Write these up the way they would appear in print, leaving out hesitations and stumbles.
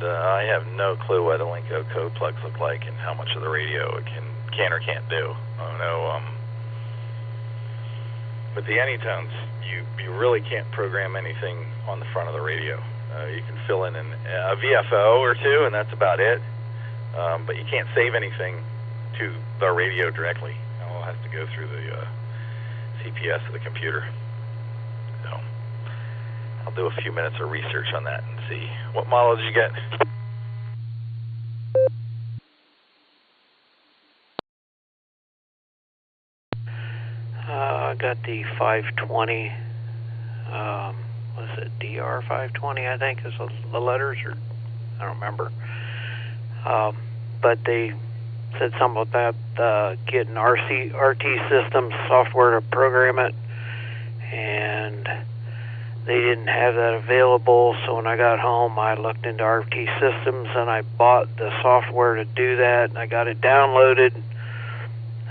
I have no clue what a Linko code plugs look like and how much of the radio it can or can't do. I don't know. With the anytones, you really can't program anything on the front of the radio. You can fill in a VFO or two, and that's about it. But you can't save anything to the radio directly. It all has to go through the CPS of the computer. So I'll do a few minutes of research on that and see. What model did you get? I got the 520. Was it DR 520? I think is the letters, or I don't remember. But they said something about getting RT system software to program it, and they didn't have that available. So when I got home, I looked into RT systems and I bought the software to do that. And I got it downloaded,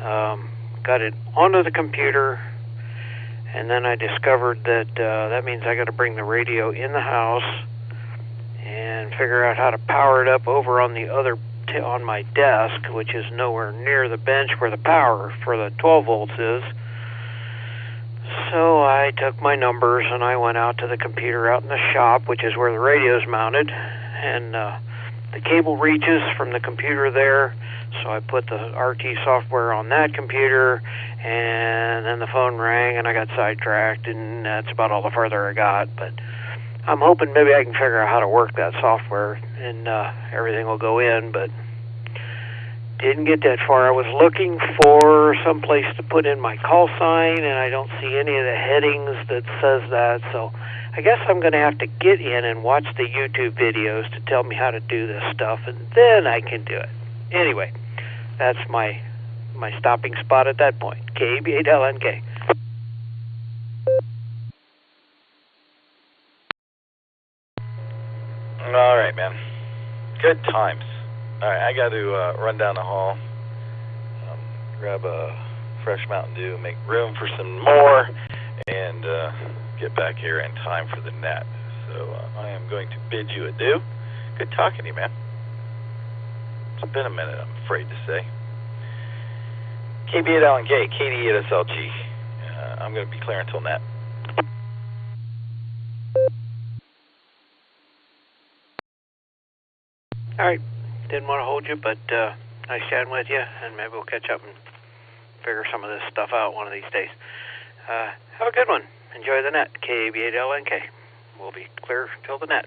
got it onto the computer, and then I discovered that that means I got to bring the radio in the house and figure out how to power it up over on the other on my desk, which is nowhere near the bench where the power for the 12 volts is. So I took my numbers and I went out to the computer out in the shop, which is where the radio is mounted, and the cable reaches from the computer there. So I put the RT software on that computer, and then the phone rang and I got sidetracked, and that's about all the further I got. But I'm hoping maybe I can figure out how to work that software and everything will go in, but didn't get that far. I was looking for some place to put in my call sign, and I don't see any of the headings that says that. So I guess I'm going to have to get in and watch the YouTube videos to tell me how to do this stuff, and then I can do it. Anyway, that's my stopping spot at that point. KB8LNK. All right, man. Good times. All right, I got to run down the hall, grab a fresh Mountain Dew, make room for some more, and get back here in time for the net. So I am going to bid you adieu. Good talking to you, man. It's been a minute, I'm afraid to say. KB8LNK, KD8SLG. I'm going to be clear until net. All right. Didn't want to hold you, but nice chatting with you, and maybe we'll catch up and figure some of this stuff out one of these days. Have a good one. Enjoy the net. KB8LNK. We'll be clear till the net.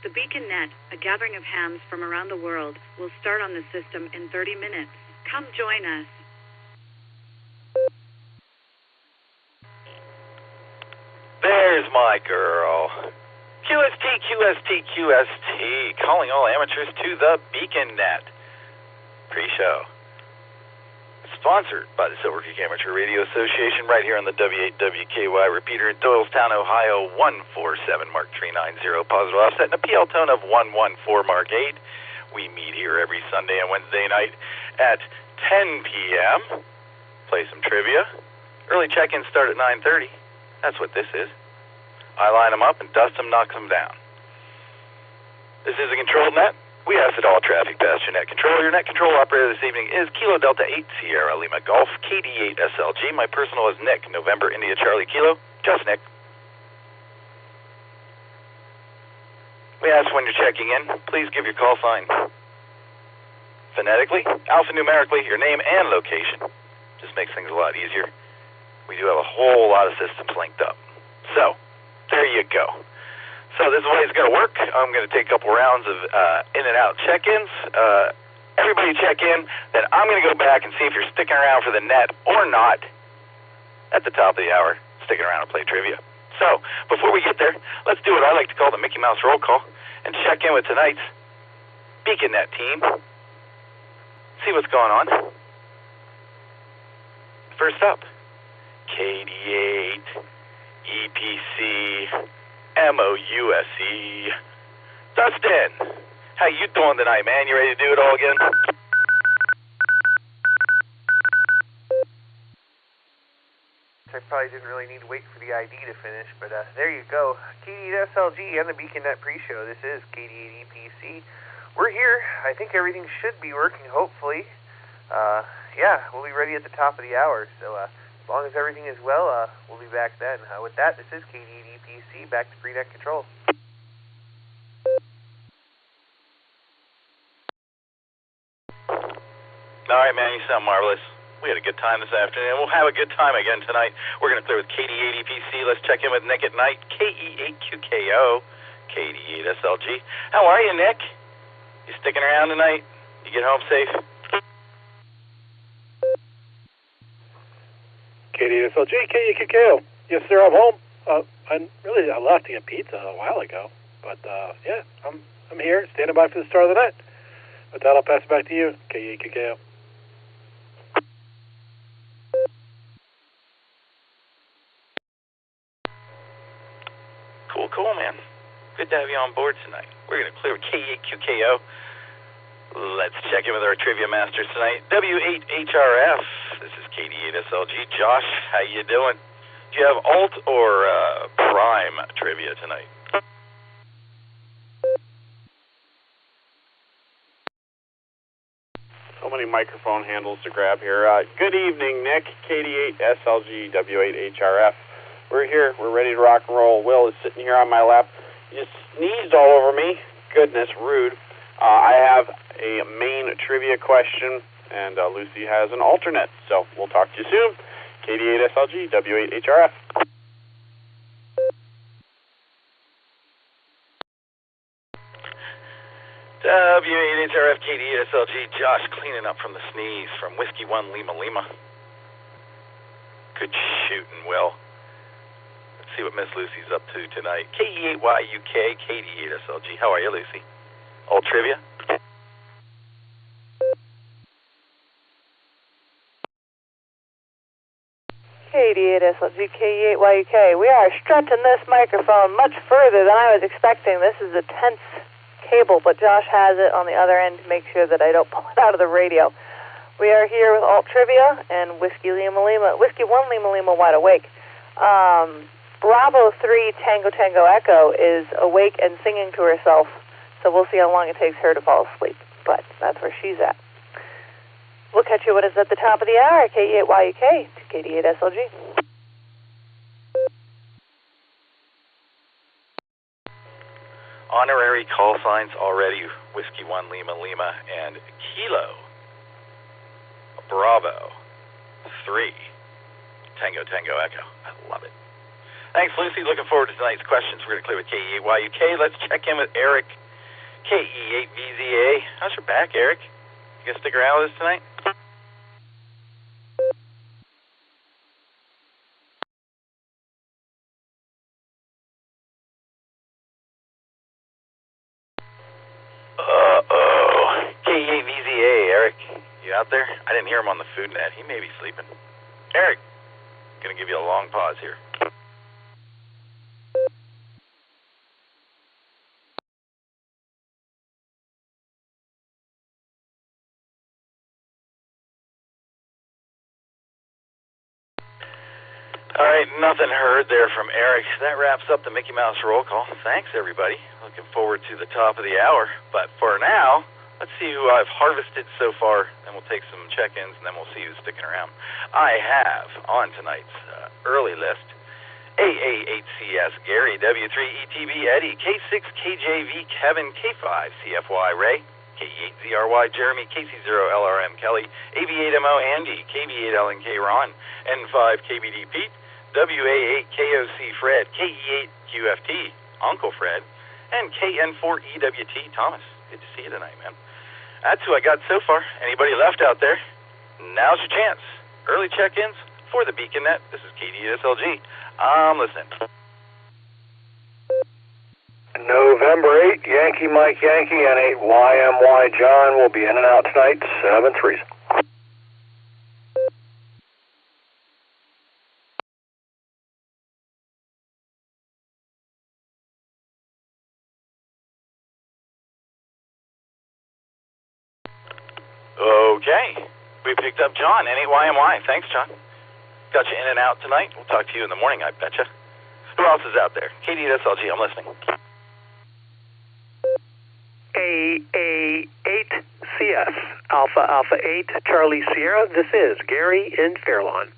The Beacon Net, a gathering of hams from around the world, will start on the system in 30 minutes. Come join us. There's my girl. QST, QST, QST, calling all amateurs to the Beacon Net pre-show. Sponsored by the Silvercreek Amateur Radio Association right here on the W8 WKY repeater in Doylestown, Ohio, 147 Mark 390, positive offset, and a PL tone of 114 Mark 8. We meet here every Sunday and Wednesday night at 10 p.m. Play some trivia. Early check-ins start at 9:30. That's what this is. I line them up and Dustin knocks them down. This is a controlled net. We ask that all traffic pass your net control. Your net control operator this evening is Kilo Delta 8 Sierra Lima Golf KD8 SLG. My personal is Nick, November India Charlie Kilo. Just Nick. We ask when you're checking in, please give your call sign phonetically, alphanumerically, your name and location. Just makes things a lot easier. We do have a whole lot of systems linked up. So, there you go. So this is the way it's going to work. I'm going to take a couple rounds of in and out check-ins. Everybody check in. Then I'm going to go back and see if you're sticking around for the net or not at the top of the hour, sticking around and play trivia. So before we get there, let's do what I like to call the Mickey Mouse roll call and check in with tonight's Beacon Net team. See what's going on. First up, KD8, EPC, MOUSE. Dustin, how you doing tonight, man? You ready to do it all again? I probably didn't really need to wait for the ID to finish, but there you go. KD8 SLG and the Beacon Net pre-show. This is KD8 EPC. We're here. I think everything should be working, hopefully. Yeah, we'll be ready at the top of the hour, so as long as everything is well, we'll be back then. With that, this is KD8 EPC, back to pre-net control. All right, man, you sound marvelous. We had a good time this afternoon. We'll have a good time again tonight. We're going to clear with KD8 EPC. Let's check in with Nick at night. KE8QKO, KD8 SLG. How are you, Nick? You sticking around tonight? You get home safe? KD8 SLG, KE8QKO. Yes, sir, I'm home. I left to get pizza a while ago, but yeah, I'm here, standing by for the start of the night. With that, I'll pass it back to you, KE8QKO. Cool, man. Good to have you on board tonight. We're going to clear with KE8QKO. Let's check in with our trivia masters tonight. W8HRF. This is KD8 SLG. Josh, how you doing? Do you have alt or prime trivia tonight? So many microphone handles to grab here. Good evening, Nick. KD8 SLG W8HRF. We're here. We're ready to rock and roll. Will is sitting here on my lap. He just sneezed all over me. Goodness, rude. I have a main trivia question, and Lucy has an alternate. So we'll talk to you soon. KD8 SLG W8HRF. W8HRF KD8 SLG. Josh cleaning up from the sneeze from Whiskey 1 Lima Lima. Good shooting, Will. Let's see what Miss Lucy's up to tonight. KE8YUK KD8 SLG. How are you, Lucy? All trivia? KD8 SLG KE8YUK. We are stretching this microphone much further than I was expecting. This is a tense cable, but Josh has it on the other end to make sure that I don't pull it out of the radio. We are here with Alt Trivia and Whiskey 1 Lima Lima wide awake. Bravo 3 Tango Tango Echo is awake and singing to herself, so we'll see how long it takes her to fall asleep, but that's where she's at. We'll catch you when it's at the top of the hour, KE8YUK to KD8 SLG. Honorary call signs already. Whiskey 1 Lima Lima and Kilo Bravo 3 Tango Tango Echo. I love it. Thanks, Lucy. Looking forward to tonight's questions. We're going to clear with KE8YUK. Let's check in with Eric KE8 VZA. How's your back, Eric? You gonna stick around with us tonight? KE8 VZA, Eric. You out there? I didn't hear him on the food net. He may be sleeping. Eric, gonna give you a long pause here. All right, nothing heard there from Eric. That wraps up the Mickey Mouse roll call. Thanks, everybody. Looking forward to the top of the hour. But for now, let's see who I've harvested so far, and we'll take some check-ins, and then we'll see who's sticking around. I have, on tonight's early list, AA8CS, Gary, W3ETB, Eddie, K6KJV, Kevin, K5, CFY, Ray, K8 ZRY, Jeremy, KC0LRM, Kelly, AV8MO, Andy, KB8LNK, Ron, N5, KBD, Pete, WA8KOC, Fred, KE8QFT, Uncle Fred, and KN4EWT, Thomas. Good to see you tonight, man. That's who I got so far. Anybody left out there? Now's your chance. Early check-ins for the Beacon Net. This is KD8SLG. I'm listening. November 8, Yankee Mike Yankee, and 8 YMY John will be in and out tonight, 7-3. Okay. We picked up John, N8YMY. Thanks, John. Got you in and out tonight. We'll talk to you in the morning, I betcha. Who else is out there? KD8SLG, I'm listening. AA8CS, Alpha 8, Charlie Sierra. This is Gary in Fairlawn.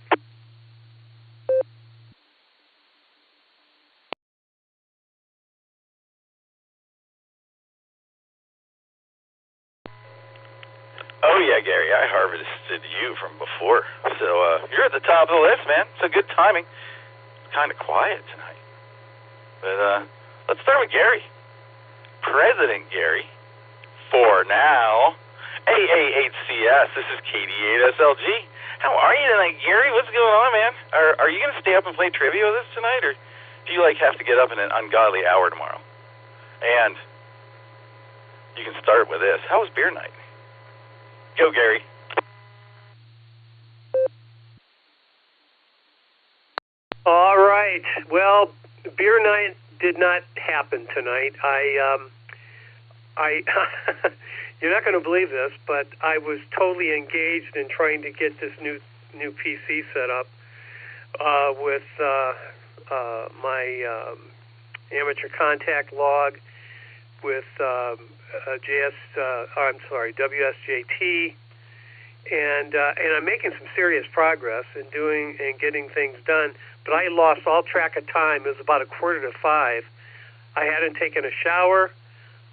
Oh, yeah, Gary, I harvested you from before. So you're at the top of the list, man. So good timing. It's kind of quiet tonight. But let's start with Gary. President Gary. For now. AA8CS, this is KD8SLG. How are you tonight, Gary? What's going on, man? Are you going to stay up and play trivia with us tonight, or do you, have to get up in an ungodly hour tomorrow? And you can start with this. How was beer night? Go, Gary. All right. Well, beer night did not happen tonight. You're not going to believe this, but I was totally engaged in trying to get this new PC set up with my amateur contact log with WSJT, and I'm making some serious progress in getting things done. But I lost all track of time. It was about 4:45. I hadn't taken a shower,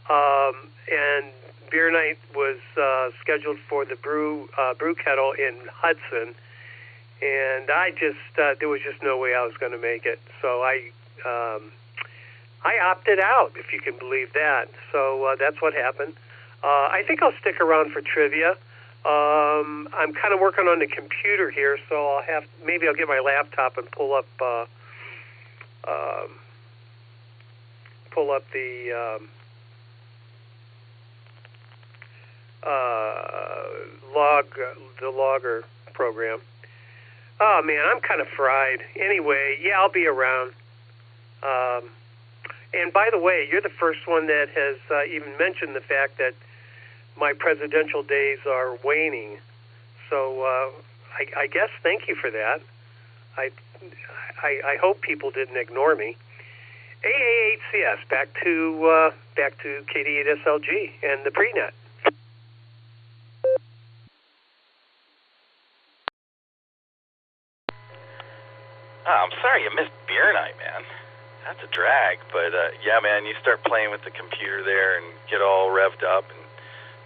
and beer night was scheduled for the brew kettle in Hudson, and there was just no way I was going to make it. So I opted out, if you can believe that. So that's what happened. I think I'll stick around for trivia. I'm kind of working on the computer here, so maybe I'll get my laptop and pull up the logger program. Oh man, I'm kind of fried. Anyway, yeah, I'll be around. And by the way, you're the first one that has even mentioned the fact that my presidential days are waning. So I guess thank you for that. I hope people didn't ignore me. AA8CS, back to KD8SLG and the prenet. I'm sorry you missed beer night, man. That's a drag, but yeah, man, you start playing with the computer there and get all revved up and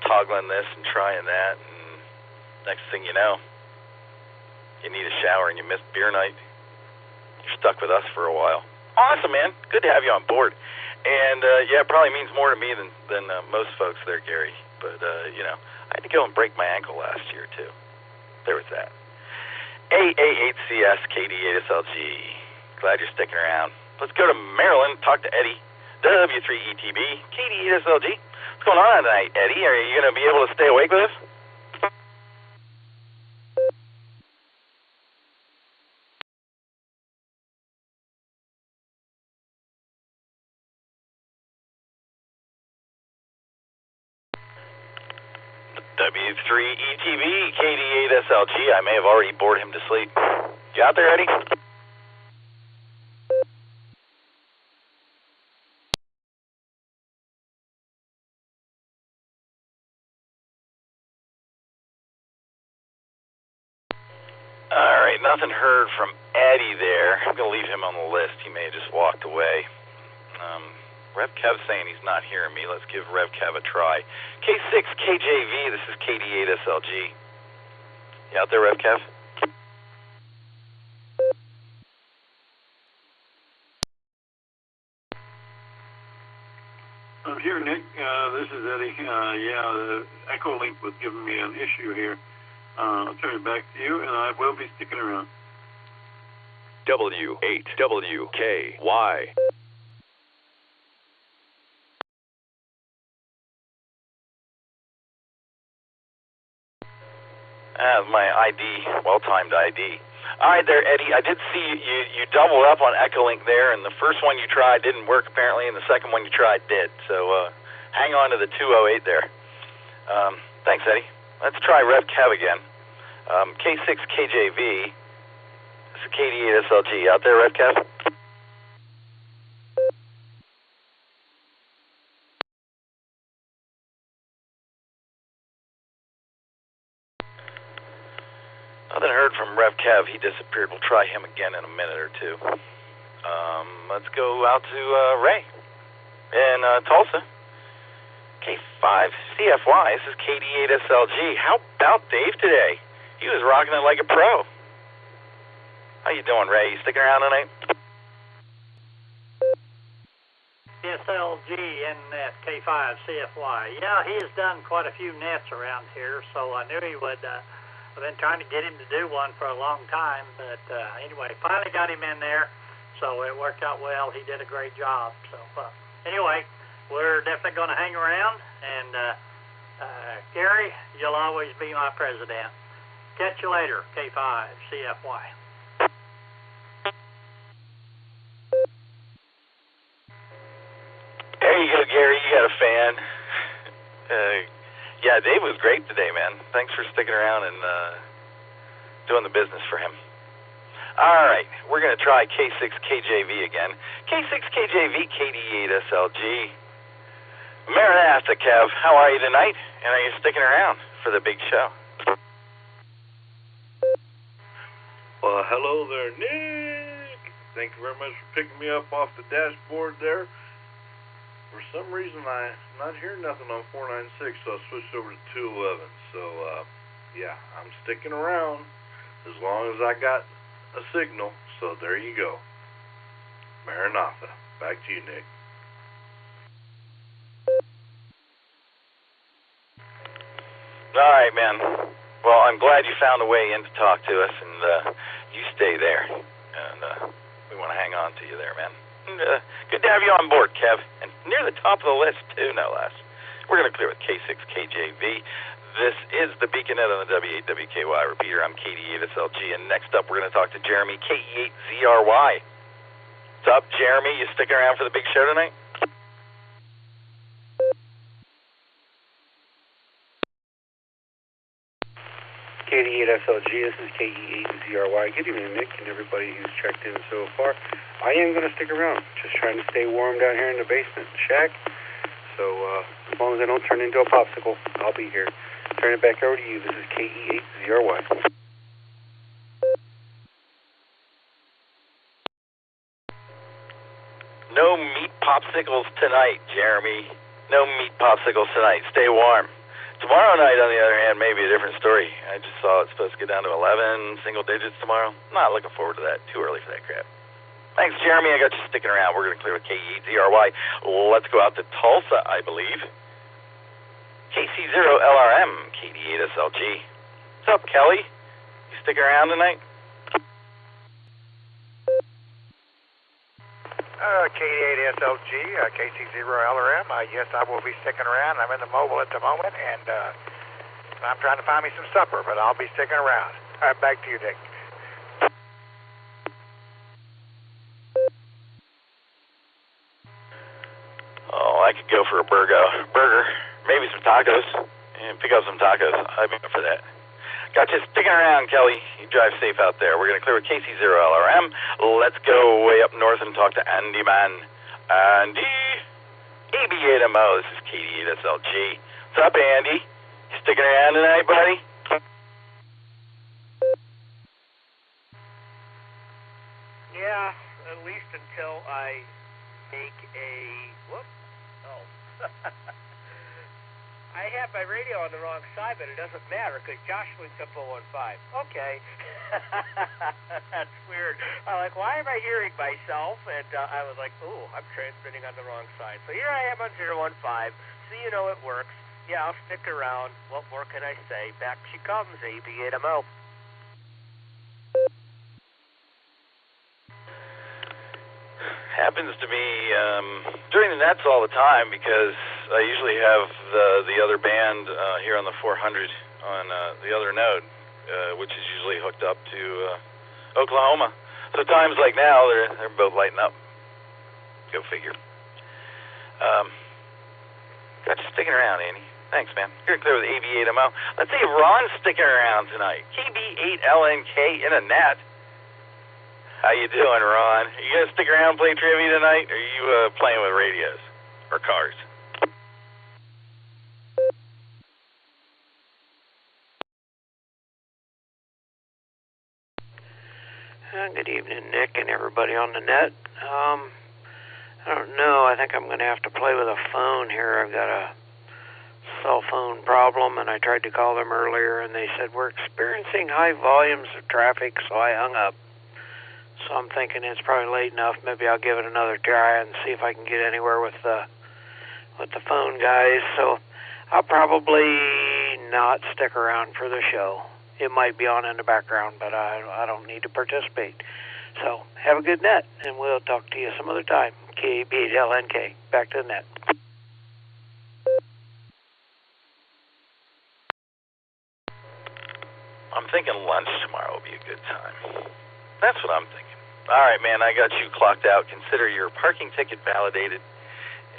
toggling this and trying that, and next thing you know, you need a shower and you missed beer night. You're stuck with us for a while. Awesome, man. Good to have you on board. And, yeah, it probably means more to me than most folks there, Gary. But, you know, I had to go and break my ankle last year, too. There was that. AA8CS, KD8SLG. Glad you're sticking around. Let's go to Maryland, talk to Eddie. W3ETB, KD8SLG. What's going on tonight, Eddie? Are you going to be able to stay awake with us? W3ETB, KD8SLG. I may have already bored him to sleep. You out there, Eddie? All right, nothing heard from Eddie there. I'm going to leave him on the list. He may have just walked away. Rev Kev saying he's not hearing me. Let's give Rev Kev a try. K6KJV, this is KD8SLG. You out there, Rev Kev? I'm here, Nick. This is Eddie. Yeah, the Echolink was giving me an issue here. I'll turn it back to you, and I will be sticking around. W8WKY. My ID, well-timed ID. All right there, Eddie. I did see you doubled up on Echolink there, and the first one you tried didn't work apparently, and the second one you tried did. So hang on to the 208 there. Thanks, Eddie. Let's try Rev Kev again. K6KJV. This is KD8SLG. Out there, Rev Kev? Nothing heard from Rev Kev. He disappeared. We'll try him again in a minute or two. Let's go out to Ray in Tulsa. K5CFY. This is KD8SLG. How about Dave today? He was rocking it like a pro. How you doing, Ray? You sticking around tonight? SLG in that K5CFY. Yeah, he has done quite a few nets around here, so I knew he would. I've been trying to get him to do one for a long time, but anyway, finally got him in there, so it worked out well. He did a great job. So anyway, we're definitely going to hang around, and Gary, you'll always be my president. Catch you later, K5CFY. There you go, Gary. You got a fan. Yeah, Dave was great today, man. Thanks for sticking around and doing the business for him. All right, we're going to try K6KJV again. K6KJV, KD8SLG. Maranatha, Kev. How are you tonight? And are you sticking around for the big show? Well, hello there, Nick. Thank you very much for picking me up off the dashboard there. For some reason, I'm not hearing nothing on 496, so I switched over to 211. So, yeah, I'm sticking around as long as I got a signal. So, there you go. Maranatha. Back to you, Nick. All right, man. Well, I'm glad you found a way in to talk to us, and you stay there. And we want to hang on to you there, man. Good to have you on board, Kev. And near the top of the list, too, no less. We're going to clear with K6KJV. This is the Beaconnet on the W8WKY repeater. I'm KD8SLG. And next up, we're going to talk to Jeremy, KE8 ZRY. What's up, Jeremy? You sticking around for the big show tonight? KD8SLG, this is KE8 ZRY. Good evening, Nick, and everybody who's checked in so far. I am going to stick around, just trying to stay warm down here in the basement shack. So as long as I don't turn into a popsicle, I'll be here. Turn it back over to you. This is KE8 ZRY. No meat popsicles tonight, Jeremy. No meat popsicles tonight. Stay warm. Tomorrow night, on the other hand, may be a different story. I just saw it's supposed to get down to 11 single digits tomorrow. Not looking forward to that. Too early for that crap. Thanks, Jeremy. I got you sticking around. We're going to clear with KE8 ZRY. Let's go out to Tulsa, I believe. KC0LRM, KD8 SLG. What's up, Kelly? You sticking around tonight? KD8 SLG, KC0LRM. Yes, I will be sticking around. I'm in the mobile at the moment, and I'm trying to find me some supper, but I'll be sticking around. All right, back to you, Dick. Oh, I could go for a burger, maybe some tacos, and pick up some tacos. I'd be up for that. Got you sticking around, Kelly. You drive safe out there. We're going to clear with KC0LRM. Let's go way up north and talk to Andy, man. Andy, AB8MO. This is KD8SLG. What's up, Andy? You sticking around tonight, buddy? Yeah, at least until I make a... Whoop. Oh. I have my radio on the wrong side, but it doesn't matter because Josh links up 015. Okay. That's weird. I'm like, why am I hearing myself? And I was like, ooh, I'm transmitting on the wrong side. So here I am on 015. So you know it works. Yeah, I'll stick around. What more can I say? Back she comes, AB8MO. Happens to me during the nets all the time because I usually have the other band here on the 400 on the other node, which is usually hooked up to Oklahoma. So times like now, they're both lighting up. Go figure. Got you sticking around, Andy. Thanks, man. You're clear with AB8MO. Let's see if Ron's sticking around tonight. KB8LNK in a net. How you doing, Ron? Are you going to stick around and play trivia tonight, or are you playing with radios or cars? Good evening, Nick, and everybody on the net. I don't know. I think I'm going to have to play with a phone here. I've got a cell phone problem, and I tried to call them earlier, and they said we're experiencing high volumes of traffic, so I hung up. So I'm thinking it's probably late enough. Maybe I'll give it another try and see if I can get anywhere with the phone guys. So I'll probably not stick around for the show. It might be on in the background, but I don't need to participate. So have a good net, and we'll talk to you some other time. KB8LNK. Back to the net. I'm thinking lunch tomorrow will be a good time. That's what I'm thinking. All right, man, I got you clocked out. Consider your parking ticket validated.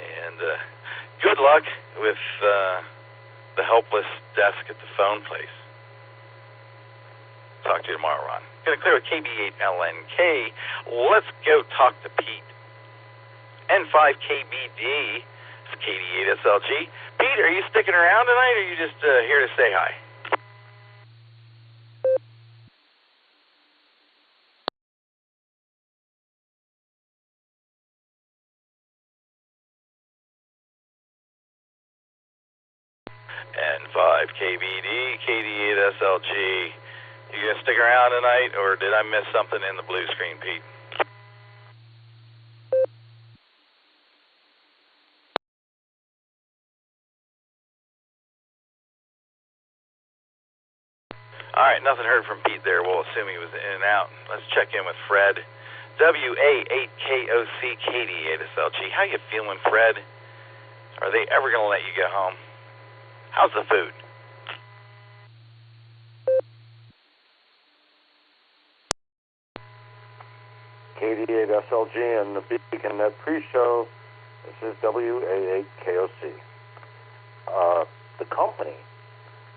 And good luck with the helpless desk at the phone place. Talk to you tomorrow, Ron. Going to clear with KB8LNK. Let's go talk to Pete. N5KBD. It's KD8SLG. Pete, are you sticking around tonight, or are you just here to say hi? N5KBD, KD8SLG. You gonna stick around tonight, or did I miss something in the blue screen, Pete? All right, nothing heard from Pete there. We'll assume he was in and out. Let's check in with Fred. WA8KOC, KD8SLG. How you feeling, Fred? Are they ever gonna let you get home? How's the food? KD8SLG and the Beacon Net pre-show. This is WA8KOC. The company,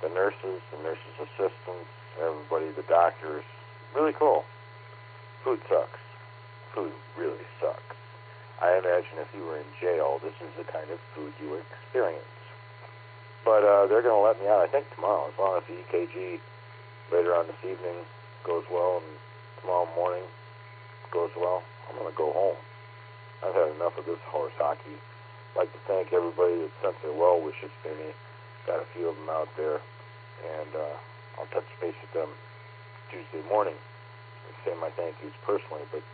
the nurses, the nurses' assistants, everybody, the doctors, really cool. Food sucks. Food really sucks. I imagine if you were in jail, this is the kind of food you would experience. But they're going to let me out, I think, tomorrow, as long as the EKG later on this evening goes well and tomorrow morning goes well. I'm going to go home. I've had enough of this horse hockey. I'd like to thank everybody that sent their well wishes to me. Got a few of them out there, and I'll touch base with them Tuesday morning and say my thank yous personally. But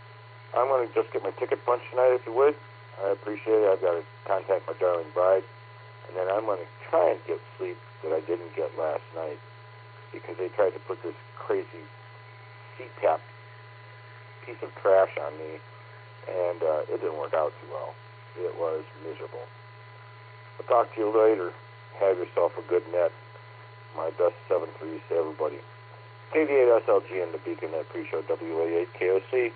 I'm going to just get my ticket punched tonight, if you would. I appreciate it. I've got to contact my darling bride. And then I'm going to try and get sleep that I didn't get last night because they tried to put this crazy CPAP piece of trash on me, and it didn't work out too well. It was miserable. I'll talk to you later. Have yourself a good net. My best 7-3s to everybody. KD8 SLG and the Beacon Net Pre-Show WA8 KOC.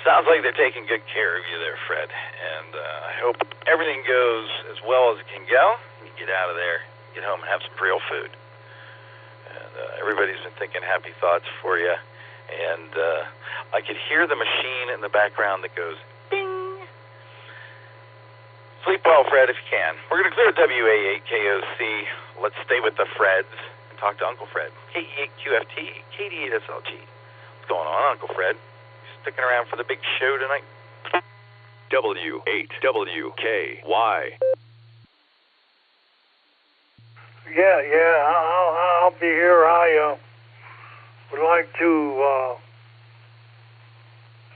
Sounds like they're taking good care of you there, Fred, and I hope everything goes as well as it can go. You get out of there, get home, and have some real food. And everybody's been thinking happy thoughts for you, and I could hear the machine in the background that goes, ding! Sleep well, Fred, if you can. We're going to clear WA8 KOC. Let's stay with the Freds and talk to Uncle Fred. KE8 QFT, KD8 SLG. What's going on, Uncle Fred? Sticking around for the big show tonight? W8WKY. Yeah, I'll be here. I would like to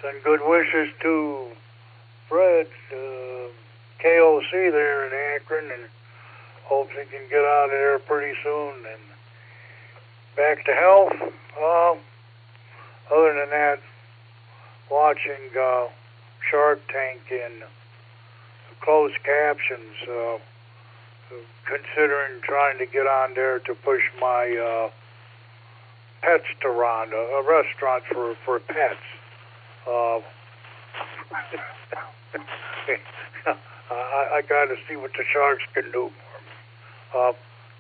send good wishes to Fred, KOC there in Akron, and hopes he can get out of there pretty soon and back to health. Other than that, watching Shark Tank in closed captions, considering trying to get on there to push my Pets-Restaurant, a restaurant for pets. I got to see what the Sharks can do for me.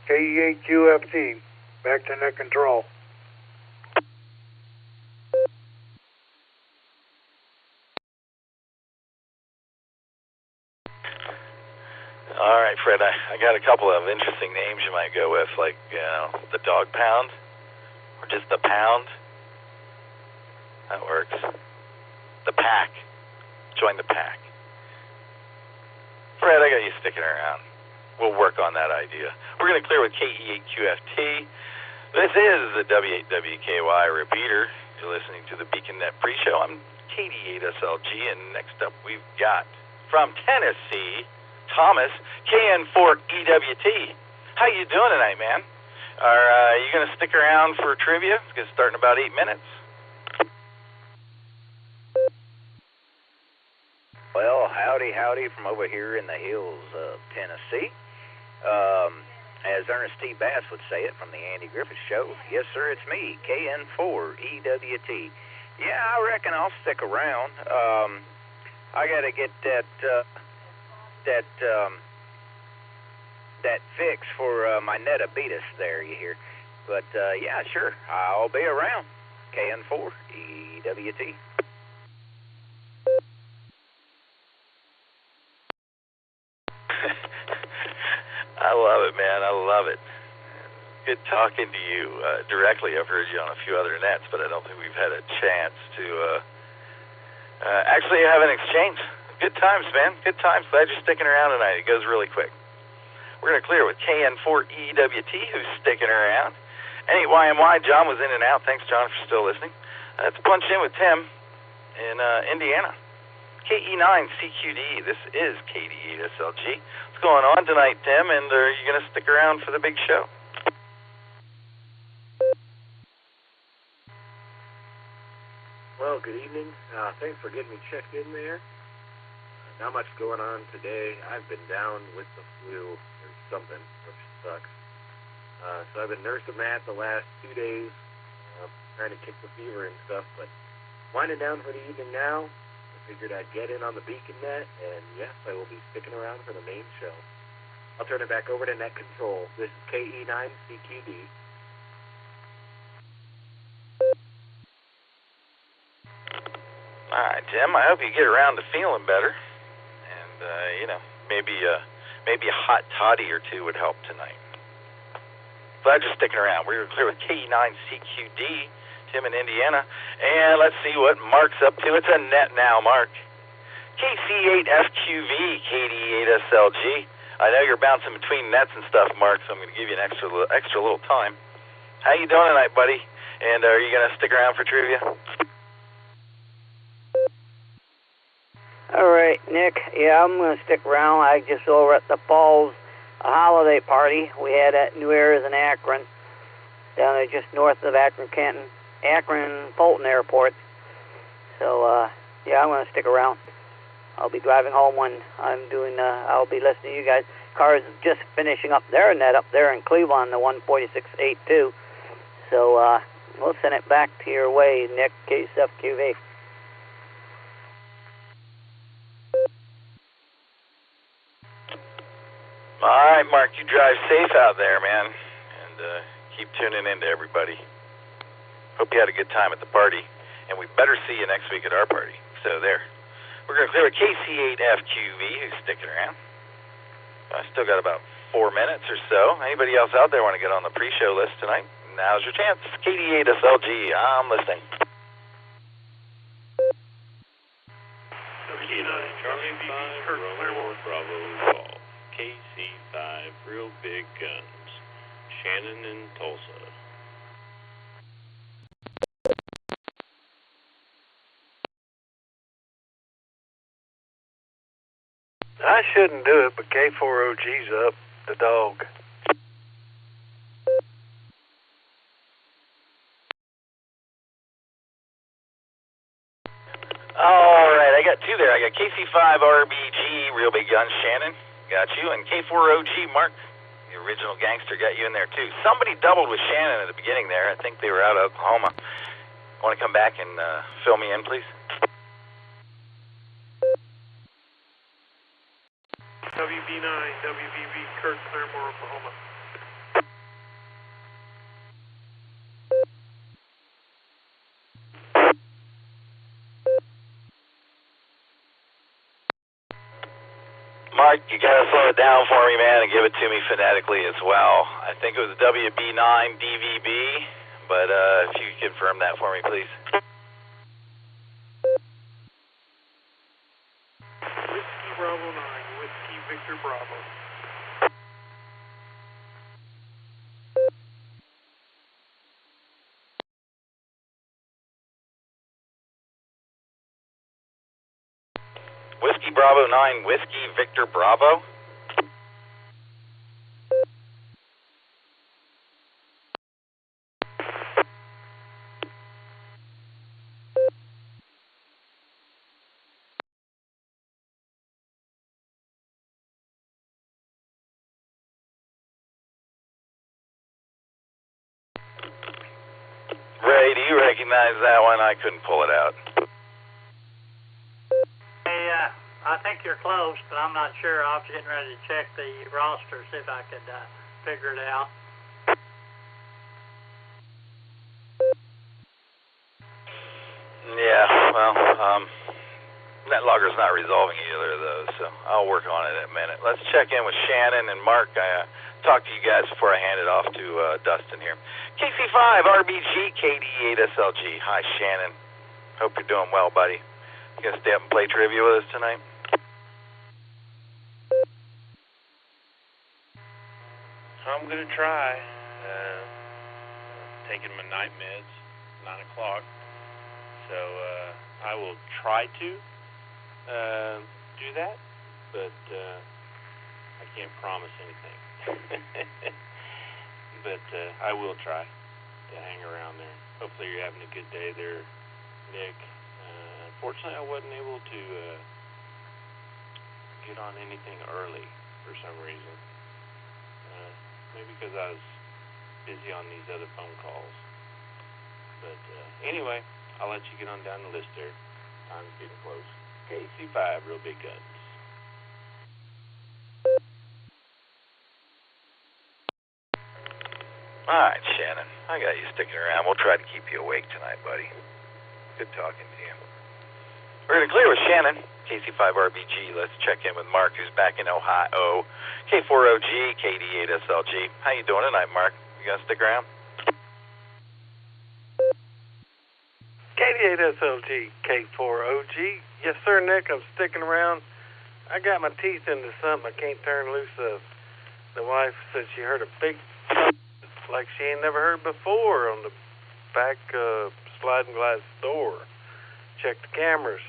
KE8 QFT, back to net control. All right, Fred, I got a couple of interesting names you might go with, like, the Dog Pound, or just the Pound. That works. The Pack. Join the Pack. Fred, I got you sticking around. We'll work on that idea. We're going to clear with KE8 QFT. This is the W8WKY repeater. You're listening to the Beacon Net Pre-Show. I'm KD8 SLG, and next up we've got, from Tennessee, Thomas, KN4EWT. How you doing tonight, man? Are you going to stick around for trivia? It's going to start in about 8 minutes. Well, howdy from over here in the hills of Tennessee. As Ernest T. Bass would say it from the Andy Griffith Show, yes, sir, it's me, KN4EWT. Yeah, I reckon I'll stick around. I got to get that fix for my Netabetus there, you hear. But, yeah, sure, I'll be around. KN4EWT. I love it, man. I love it. Good talking to you directly. I've heard you on a few other nets, but I don't think we've had a chance to actually have an exchange. Good times, man. Good times. Glad you're sticking around tonight. It goes really quick. We're going to clear with KN4EWT, who's sticking around. NEYMY, John was in and out. Thanks, John, for still listening. Let's punch in with Tim in Indiana. KE9CQD, this is KD8 SLG. What's going on tonight, Tim, and are you going to stick around for the big show? Well, good evening. Thanks for getting me checked in there. Not much going on today. I've been down with the flu or something, which sucks. So I've been nursing that the last 2 days, trying to kick the fever and stuff, but winding down for the evening now. Figured I'd get in on the Beacon Net, and yes, I will be sticking around for the main show. I'll turn it back over to Net Control. This is KE9CQD. All right, Tim, I hope you get around to feeling better. And, maybe a hot toddy or two would help tonight. Glad you're sticking around. We're clear with KE9CQD. Tim in Indiana, and let's see what Mark's up to. It's a net now, Mark. KC8FQV, KD8SLG. I know you're bouncing between nets and stuff, Mark, so I'm going to give you an extra little time. How you doing tonight, buddy? And are you going to stick around for trivia? All right, Nick. Yeah, I'm going to stick around. I just over at the Falls holiday party we had at New Eras in Akron, down there just north of Akron, Fulton Airport. So, yeah, I'm going to stick around. I'll be driving home when I'm doing, I'll be listening to you guys. Car's just finishing up their net up there in Cleveland, the 146.82. So, we'll send it back to your way, Nick, KSFQV. All right, Mark, you drive safe out there, man, and keep tuning in to everybody. Hope you had a good time at the party, and we better see you next week at our party. So there. We're going to clear with KC8FQV, who's sticking around. I still got about 4 minutes or so. Anybody else out there want to get on the pre-show list tonight? Now's your chance. KD8SLG, I'm listening. Charlie B. Bravo, Paul. KC5, Real Big Guns, Shannon in Tulsa. I shouldn't do it, but K4OG's up, the dog. All right, I got two there. I got KC5 RBG, Real Big Guns, Shannon. Got you. And K4OG, Mark, the original gangster, got you in there too. Somebody doubled with Shannon at the beginning there. I think they were out of Oklahoma. Want to come back and fill me in, please? WB9, WBB, Kurt, Claremore, Oklahoma. Mark, you gotta slow it down for me, man, and give it to me phonetically as well. I think it was WB9 DVB, but if you could confirm that for me, please. Whiskey Bravo 9, Whiskey Victor Bravo. Whiskey Bravo 9, Whiskey Victor Bravo. Ray, do you recognize that one? I couldn't pull it out. I think you're close, but I'm not sure. I was getting ready to check the roster, see if I could figure it out. Yeah, well, NetLogger's not resolving either of those, so I'll work on it in a minute. Let's check in with Shannon and Mark. I talked to you guys before I hand it off to Dustin here. KC5, RBG, KD8SLG. Hi, Shannon. Hope you're doing well, buddy. You gonna stay up and play trivia with us tonight? I'm going to try. Taking my night meds, 9 o'clock. So I will try to do that, but I can't promise anything. But I will try to hang around there. Hopefully you're having a good day there, Nick. Unfortunately, I wasn't able to get on anything early for some reason. Maybe because I was busy on these other phone calls. But anyway, I'll let you get on down the list there. Time's getting close. KC5, Real Big Guns. All right, Shannon. I got you sticking around. We'll try to keep you awake tonight, buddy. Good talking to you. We're going to clear with Shannon. KC5RBG. Let's check in with Mark, who's back in Ohio. K4OG, KD8SLG. How you doing tonight, Mark? You gonna stick around? KD8SLG, K4OG. Yes, sir, Nick. I'm sticking around. I got my teeth into something I can't turn loose of. The wife said she heard a big like she ain't never heard before on the back sliding glass door. Checked the cameras.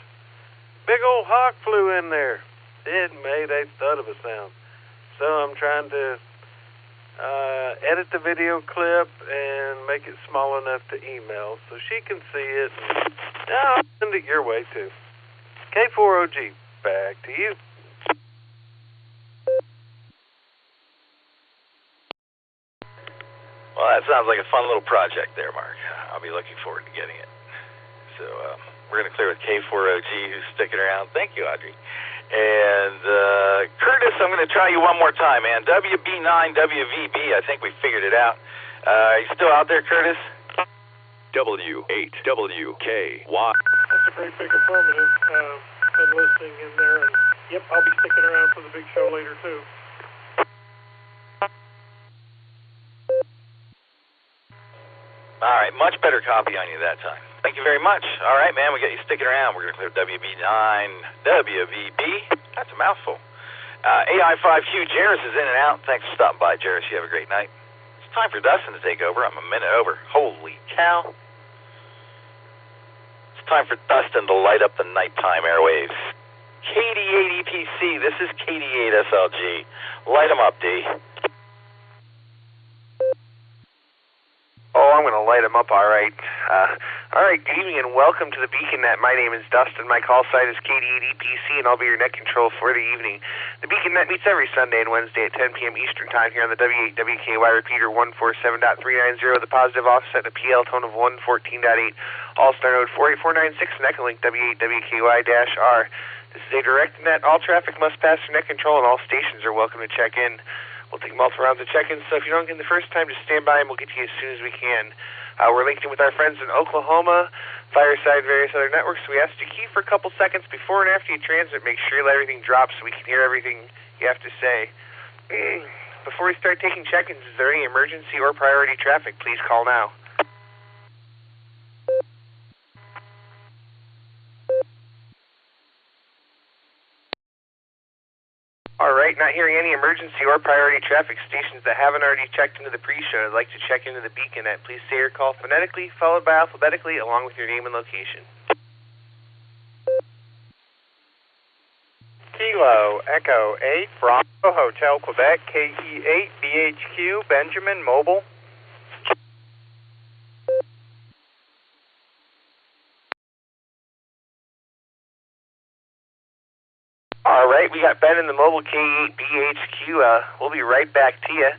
Big old hawk flew in there. It made a thud of a sound. So I'm trying to edit the video clip and make it small enough to email so she can see it. And I'll send it your way too. K4OG, back to you. Well, that sounds like a fun little project there, Mark. I'll be looking forward to getting it. So we're going to clear with K4OG, who's sticking around. Thank you, Audrey. And Curtis, I'm going to try you one more time, man. WB9WVB, I think we figured it out. Are you still out there, Curtis? W8WKY. That's a great big affirmative. Been listening in there, and yep, I'll be sticking around for the big show later too. All right, much better copy on you that time. Thank you very much. All right, man, we got you sticking around. We're going to clear WB9WVB. That's a mouthful. AI5Q, Jairus is in and out. Thanks for stopping by, Jairus. You have a great night. It's time for Dustin to take over. I'm a minute over. Holy cow. It's time for Dustin to light up the nighttime airwaves. KD8EPC, this is KD8SLG. Light them up, D. Oh, I'm going to light them up, all right. All right, good evening and welcome to the Beacon Net. My name is Dustin. My call sign is KD8EPC, and I'll be your net control for the evening. The Beacon Net meets every Sunday and Wednesday at 10 p.m. Eastern Time here on the W8WKY repeater 147.390, the positive offset, a PL tone of 114.8, Allstar Node 48496, and Echolink W8WKY-R. This is a direct net. All traffic must pass through net control, and all stations are welcome to check in. We'll take multiple rounds of check-ins, so if you don't get in the first time, just stand by and we'll get to you as soon as we can. We're linked in with our friends in Oklahoma, Fireside, various other networks, so we asked you to key for a couple seconds before and after you transmit. Make sure you let everything drop so we can hear everything you have to say. Before we start taking check-ins, is there any emergency or priority traffic? Please call now. All right, not hearing any emergency or priority traffic. Stations that haven't already checked into the pre-show would like to check into the Beacon Net. Please say your call phonetically, followed by alphabetically, along with your name and location. Kilo Echo 8 Bravo Hotel Quebec KE8 BHQ Benjamin Mobile. All right, we got Ben in the mobile K8 BHQ. We'll be right back to you.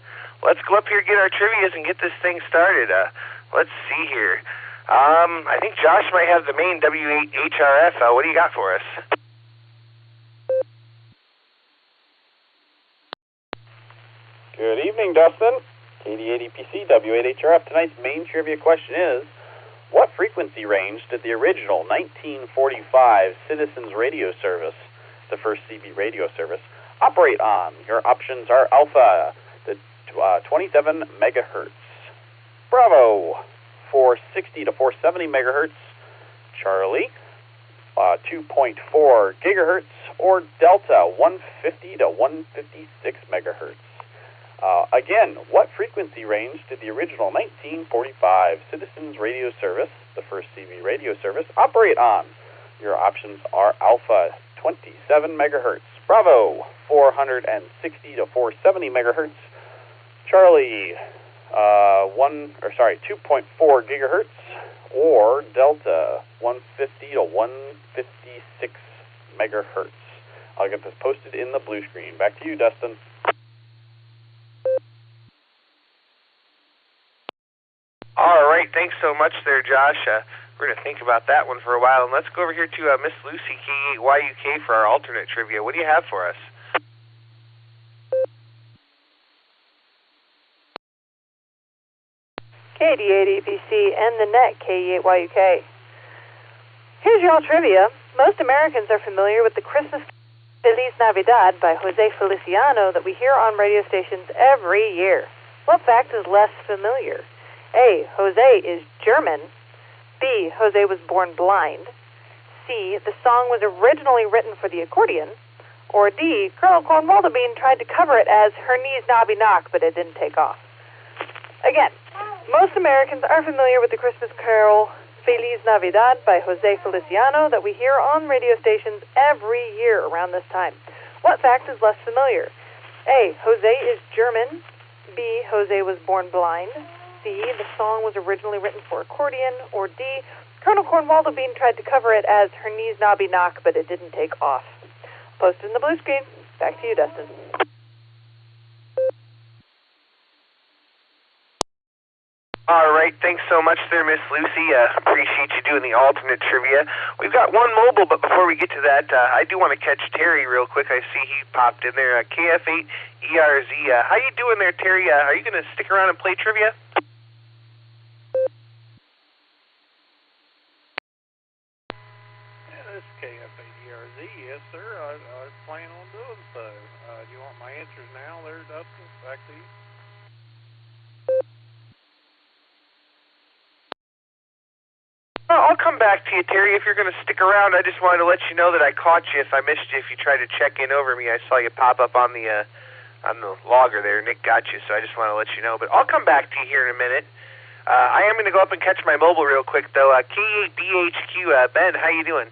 Let's go up here, get our trivias, and get this thing started. Let's see here. I think Josh might have the main W8 HRF. What do you got for us? Good evening, Dustin. KD8EPC W8HRF. Tonight's main trivia question is, what frequency range did the original 1945 Citizens Radio Service, the first CB radio service, operate on? Your options are Alpha, the 27 megahertz, Bravo, 460 to 470 megahertz, Charlie, 2.4 gigahertz, or Delta, 150 to 156 megahertz. Again, what frequency range did the original 1945 Citizens Radio Service, the first CB radio service, operate on? Your options are Alpha, 27 megahertz, Bravo, 460 to 470 megahertz, Charlie, 2.4 gigahertz, or Delta, 150 to 156 megahertz. I'll get this posted in the blue screen. Back to you, Dustin. All right, thanks so much there, Josh. We're going to think about that one for a while, and let's go over here to Miss Lucy, K8YUK, for our alternate trivia. What do you have for us? KD8EPC and the net K8YUK. Here's your all trivia. Most Americans are familiar with the Christmas Feliz Navidad by Jose Feliciano that we hear on radio stations every year. What fact is less familiar? A. Jose is German. B. Jose was born blind. C. The song was originally written for the accordion. Or D. Colonel Cornwalderbean tried to cover it as Her Knees Nobby Knock, but it didn't take off. Again, most Americans are familiar with the Christmas carol Feliz Navidad by Jose Feliciano that we hear on radio stations every year around this time. What fact is less familiar? A. Jose is German. B. Jose was born blind. C. The song was originally written for accordion. Or D. Colonel Cornwaldo Bean tried to cover it as Her Knees Knobby Knock, but it didn't take off. Posted in the blue screen. Back to you, Dustin. All right, thanks so much there, Miss Lucy. Appreciate you doing the alternate trivia. We've got one mobile, but before we get to that, I do want to catch Terry real quick. I see he popped in there. KF8ERZ. How you doing there, Terry? Are you going to stick around and play trivia? Yeah, this is KF8ERZ. Yes, sir. I plan on doing so. Do you want my answers now there, Dustin? Back to you. I'll come back to you, Terry, if you're going to stick around. I just wanted to let you know that I caught you if I missed you. If you tried to check in over me, I saw you pop up on the logger there. Nick got you, so I just want to let you know. But I'll come back to you here in a minute. I am going to go up and catch my mobile real quick, though. K8BHQ, Ben, how you doing?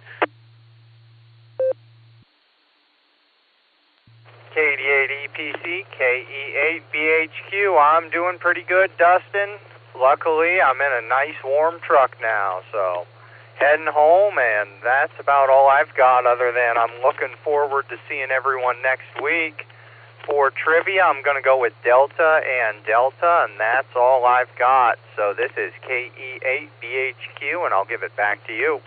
K88EPC, KE8BHQ. I'm doing pretty good, Dustin. Luckily, I'm in a nice warm truck now, so heading home, and that's about all I've got other than I'm looking forward to seeing everyone next week. For trivia, I'm going to go with Delta, and that's all I've got. So this is KE8BHQ, and I'll give it back to you.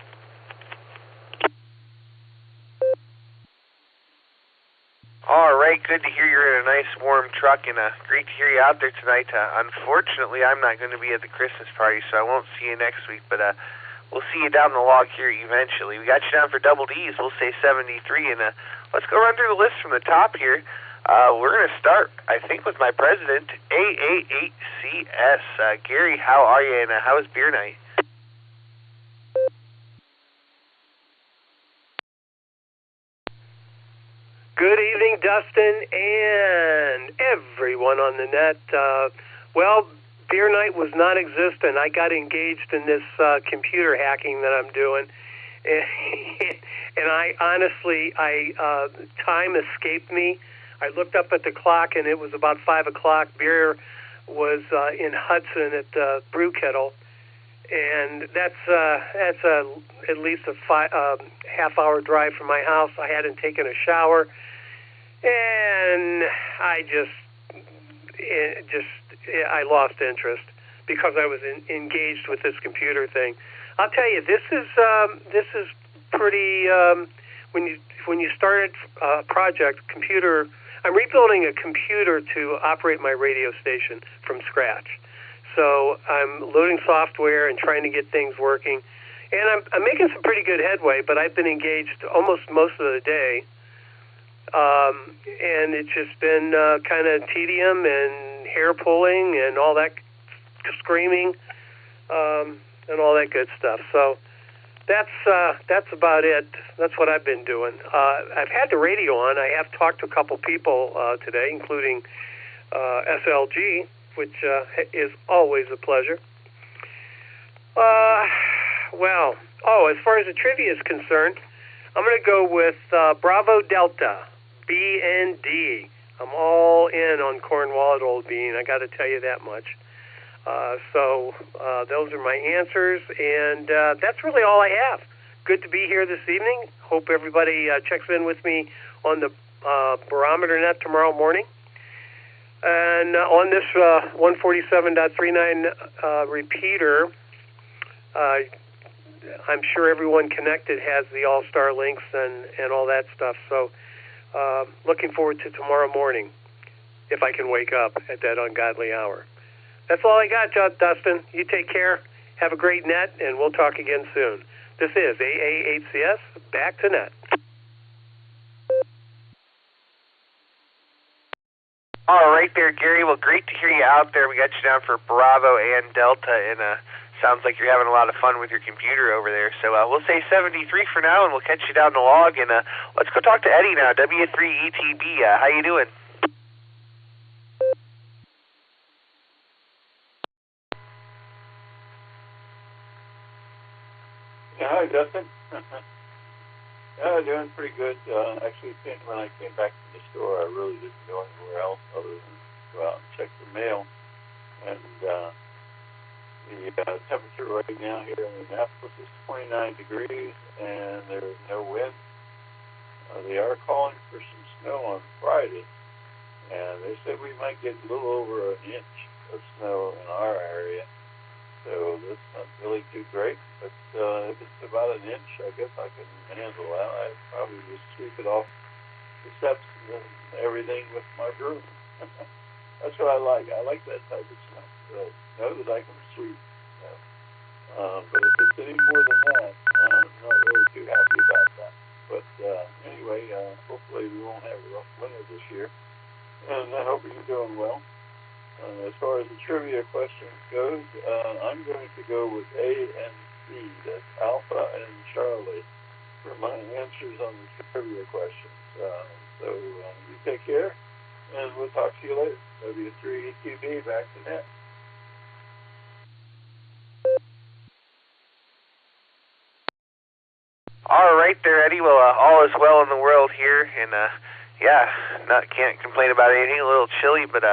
All right, good to hear you're in a nice warm truck, and great to hear you out there tonight. Unfortunately, I'm not going to be at the Christmas party, so I won't see you next week, but we'll see you down the log here eventually. We got you down for double Ds. We'll say 73, and let's go run through the list from the top here. We're going to start, I think, with my president, AA8CS. Gary, how are you, and how was beer night? Good evening, Dustin, and everyone on the net. Well, beer night was non-existent. I got engaged in this computer hacking that I'm doing, and I honestly, time escaped me. I looked up at the clock, and it was about 5 o'clock. Beer was in Hudson at the brew kettle, and that's at least a half-hour drive from my house. I hadn't taken a shower, and I lost interest because I was engaged with this computer thing. I'll tell you, this is pretty. When you start a project, computer. I'm rebuilding a computer to operate my radio station from scratch. So I'm loading software and trying to get things working, and I'm making some pretty good headway. But I've been engaged almost most of the day, and it's just been kind of tedium and hair pulling and all that screaming and all that good stuff. So that's about it. That's what I've been doing. I've had the radio on. I have talked to a couple people today, including SLG, which is always a pleasure. As far as the trivia is concerned, I'm going to go with Bravo Delta, BND. I'm all in on Cornwaldo Bean. I got to tell you that much. Those are my answers, and that's really all I have. Good to be here this evening. Hope everybody checks in with me on the barometer net tomorrow morning. And on this 147.39 repeater, I'm sure everyone connected has the Allstar links and all that stuff. So looking forward to tomorrow morning, if I can wake up at that ungodly hour. That's all I got, Dustin. You take care. Have a great net, and we'll talk again soon. This is AA8CS, back to net. All right there, Gary. Well, great to hear you out there. We got you down for Bravo and Delta, and sounds like you're having a lot of fun with your computer over there. So we'll say 73 for now, and we'll catch you down the log. And let's go talk to Eddie now, W3ETB. How you doing? Yeah, hi, Dustin. Yeah, doing pretty good. Actually, when I came back from the store, I really didn't go anywhere else other than go out and check the mail. And the temperature right now here in Minneapolis is 29 degrees, and there's no wind. They are calling for some snow on Friday, and they said we might get a little over an inch of snow in our area. So that's not really too great, but if it's about an inch, I guess I can handle that. I'd probably just sweep it off the steps and everything with my broom. That's what I like. I like that type of snow. Snow that I can sweep. But if it's any more than that, I'm not really too happy about that. But anyway, hopefully we won't have a rough winter this year. And I hope you're doing well. As far as the trivia questions goes, I'm going to go with A and C. That's Alpha and Charlie for my answers on the trivia questions. So you take care, and we'll talk to you later. W3EQB, back to net. All right there, Eddie. Well, all is well in the world here, and can't complain about anything. A little chilly, but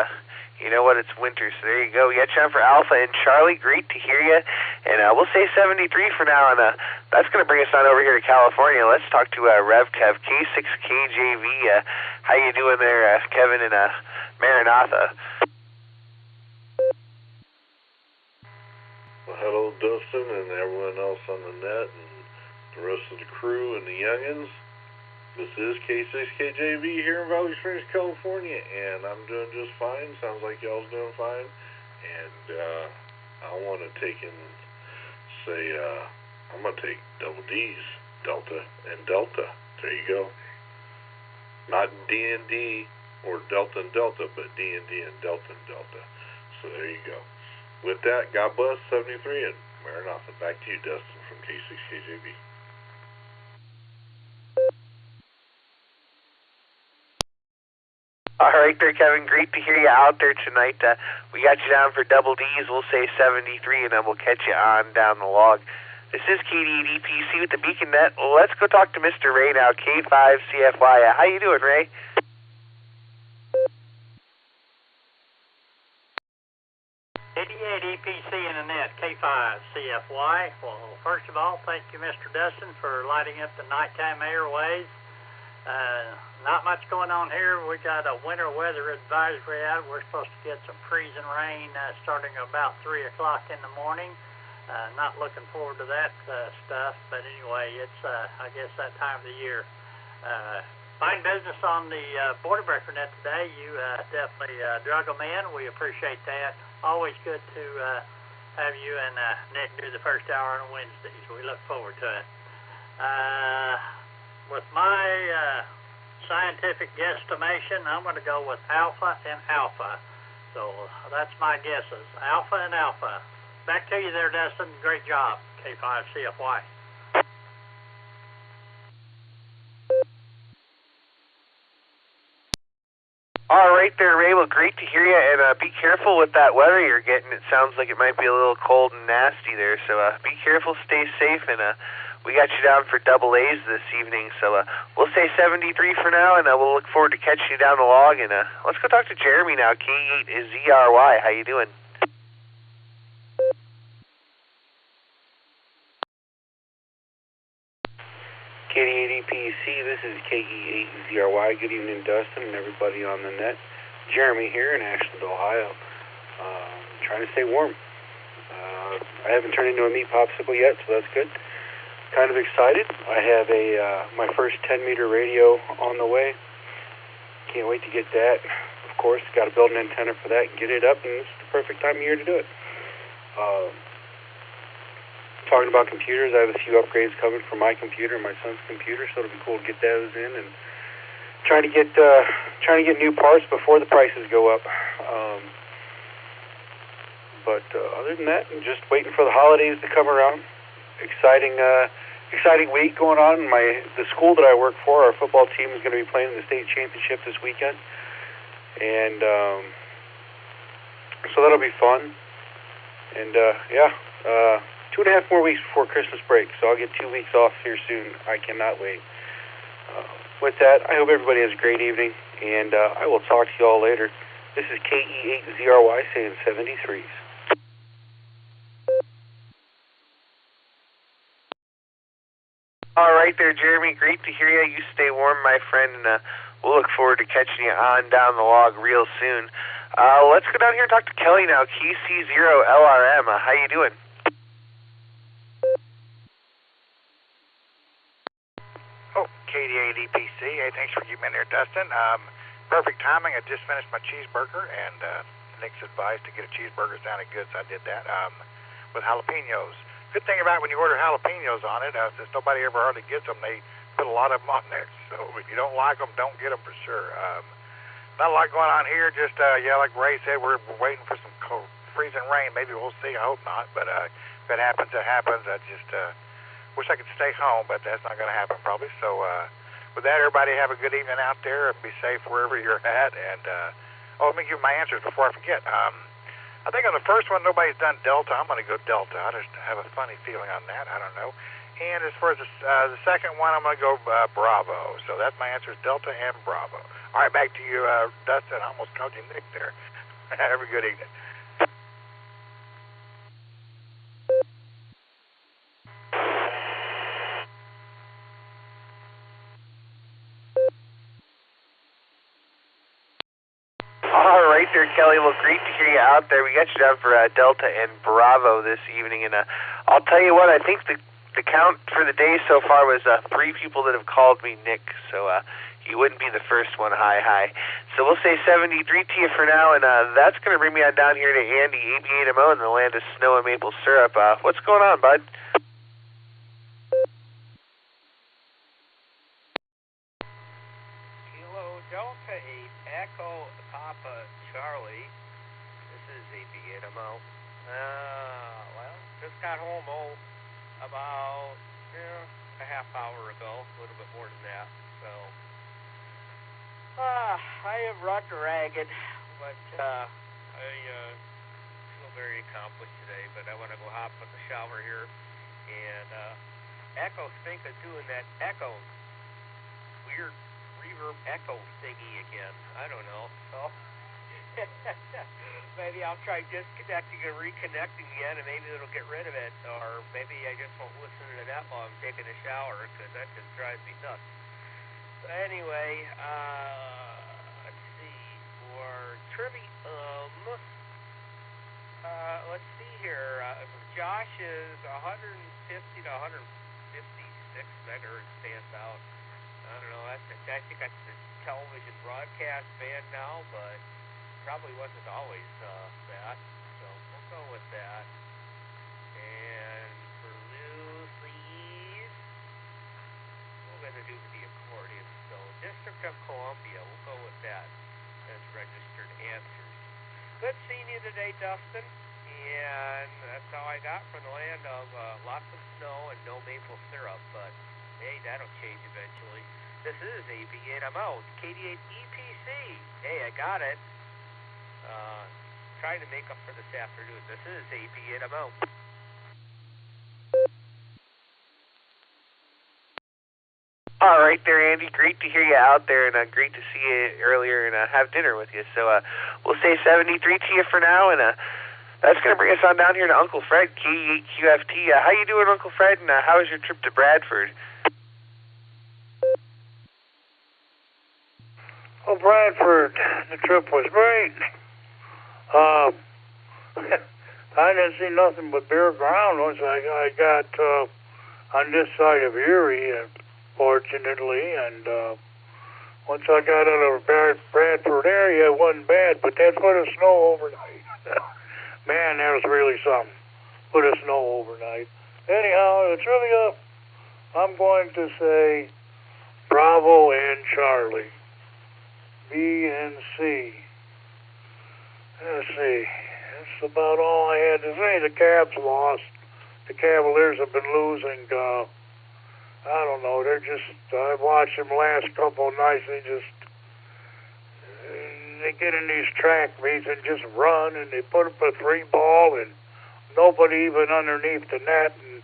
you know what? It's winter, so there you go. We got you on for Alpha and Charlie. Great to hear you. And we'll say 73 for now, and that's going to bring us on over here to California. Let's talk to RevKev, K6KJV. How you doing there, Kevin and Maranatha? Well, hello, Dustin, and everyone else on the net, and the rest of the crew and the youngins. This is K6KJV here in Valley Springs, California, and I'm doing just fine. Sounds like y'all's doing fine. And I want to take and say, I'm going to take double D's, Delta and Delta. There you go. Not D and D or Delta and Delta, but D and D and Delta. So there you go. With that, God bless, 73, and Maranatha. Back to you, Dustin, from K6KJV. All right there, Kevin. Great to hear you out there tonight. We got you down for double D's. We'll say 73, and then we'll catch you on down the log. This is KD8EPC with the Beacon Net. Let's go talk to Mr. Ray now, K5CFY. How you doing, Ray? KD8EPC in the net, K5CFY. Well, first of all, thank you, Mr. Dustin, for lighting up the nighttime airways. Not much going on here. We got a winter weather advisory out. We're supposed to get some freezing rain starting about 3 o'clock in the morning. Not looking forward to that stuff, but anyway, it's I guess that time of the year. Fine business on the border breaker net today. You definitely drug them in. We appreciate that. Always good to have you and Nick do the first hour on Wednesdays. We look forward to it. With my scientific guesstimation, I'm going to go with Alpha and Alpha. So that's my guesses. Alpha and Alpha. Back to you there, Dustin. Great job, K5CFY. All right there, Ray. Well, great to hear you, and be careful with that weather you're getting. It sounds like it might be a little cold and nasty there, so be careful, stay safe, and we got you down for double A's this evening, so we'll say 73 for now, and we'll look forward to catching you down the log, and let's go talk to Jeremy now, K8 ZRY. How you doing? KD8EPC, this is KE8 ZRY. Good evening, Dustin, and everybody on the net. Jeremy here in Ashland, Ohio. Trying to stay warm. I haven't turned into a meat popsicle yet, so that's good. Kind of excited. I have my first 10-meter radio on the way. Can't wait to get that. Of course, got to build an antenna for that and get it up, and it's the perfect time of year to do it. Talking about computers, I have a few upgrades coming for my computer and my son's computer, so it'll be cool to get those in, and trying to get new parts before the prices go up. But other than that, I'm just waiting for the holidays to come around. Exciting week going on. The school that I work for, our football team is going to be playing in the state championship this weekend, and so that'll be fun. And 2.5 more weeks before Christmas break, so I'll get 2 weeks off here soon. I cannot wait. With that, I hope everybody has a great evening, and I will talk to you all later. This is G8 ZRY saying 73s. All right there, Jeremy. Great to hear you. You stay warm, my friend, and we'll look forward to catching you on down the log real soon. Let's go down here and talk to Kelly now, QC0LRM. How you doing? Oh, KD8 EPC. Hey, thanks for keeping me in there, Dustin. Perfect timing. I just finished my cheeseburger, and Nick's advised to get a cheeseburgers down at Goods. I did that with jalapenos. Good thing about when you order jalapenos on it, since nobody ever hardly gets them, they put a lot of them on there. So if you don't like them, don't get them for sure. Not a lot going on here. Just, yeah, like Ray said, we're waiting for some cold, freezing rain. Maybe we'll see. I hope not. But if it happens, it happens. I just wish I could stay home, but that's not going to happen probably. So with that, everybody have a good evening out there. Be safe wherever you're at. And, let me give my answers before I forget. I think on the first one, nobody's done Delta. I'm going to go Delta. I just have a funny feeling on that. I don't know. And as far as the second one, I'm going to go Bravo. So that's my answer is Delta and Bravo. All right, back to you, Dustin. I almost called you Nick there. Have a good evening. All right there, Kelly. Well, great to hear you out there. We got you down for Delta and Bravo this evening, and I'll tell you what, I think the count for the day so far was 3 people that have called me Nick, so you wouldn't be the first one. Hi. So we'll say 73 to you for now, and that's going to bring me on down here to Andy, AB8MO in the land of snow and maple syrup. What's going on, bud? Kilo Delta 8 Echo Papa Charlie. This is AB8MO. Well, just got home about a half hour ago, a little bit more than that. So I am run ragged, but I feel very accomplished today. But I want to go hop in the shower here, and Echo's think of doing that Echo weird reverb echo thingy again. I don't know. So maybe I'll try disconnecting and reconnecting again, and maybe it'll get rid of it. Or maybe I just won't listen to that while I'm taking a shower, because that just drives me nuts. So anyway, let's see. For Trivium, let's see here. Josh is 150 to 156 megahertz stands out. I don't know. I think that's the television broadcast band now, but probably wasn't always that. So we'll go with that. And for Lucy's, we're going to do the accordion. So District of Columbia, we'll go with that as registered answers. Good seeing you today, Dustin. And that's all I got from the land of lots of snow and no maple syrup. But hey, that'll change eventually. This is AB8MO, KD8 EPC. Hey, I got it. Trying to make up for this afternoon. This is AB8MO. All right there, Andy. Great to hear you out there, and great to see you earlier and have dinner with you. So we'll say 73 to you for now, and that's going to bring us on down here to Uncle Fred, K8QFT. How you doing, Uncle Fred, and how was your trip to Bradford? Oh, Bradford, the trip was great. I didn't see nothing but bare ground once I got on this side of Erie, fortunately, and once I got out of Bradford area, it wasn't bad, but that foot of snow overnight, man, that was really something, foot of snow overnight. Anyhow, it's really I'm going to say Bravo and Charlie. B and C. Let's see. That's about all I had to say. The Cavs lost. The Cavaliers have been losing. I don't know. They're just. I watched them last couple of nights. They get in these track meets and just run, and they put up a 3 ball, and nobody even underneath the net, and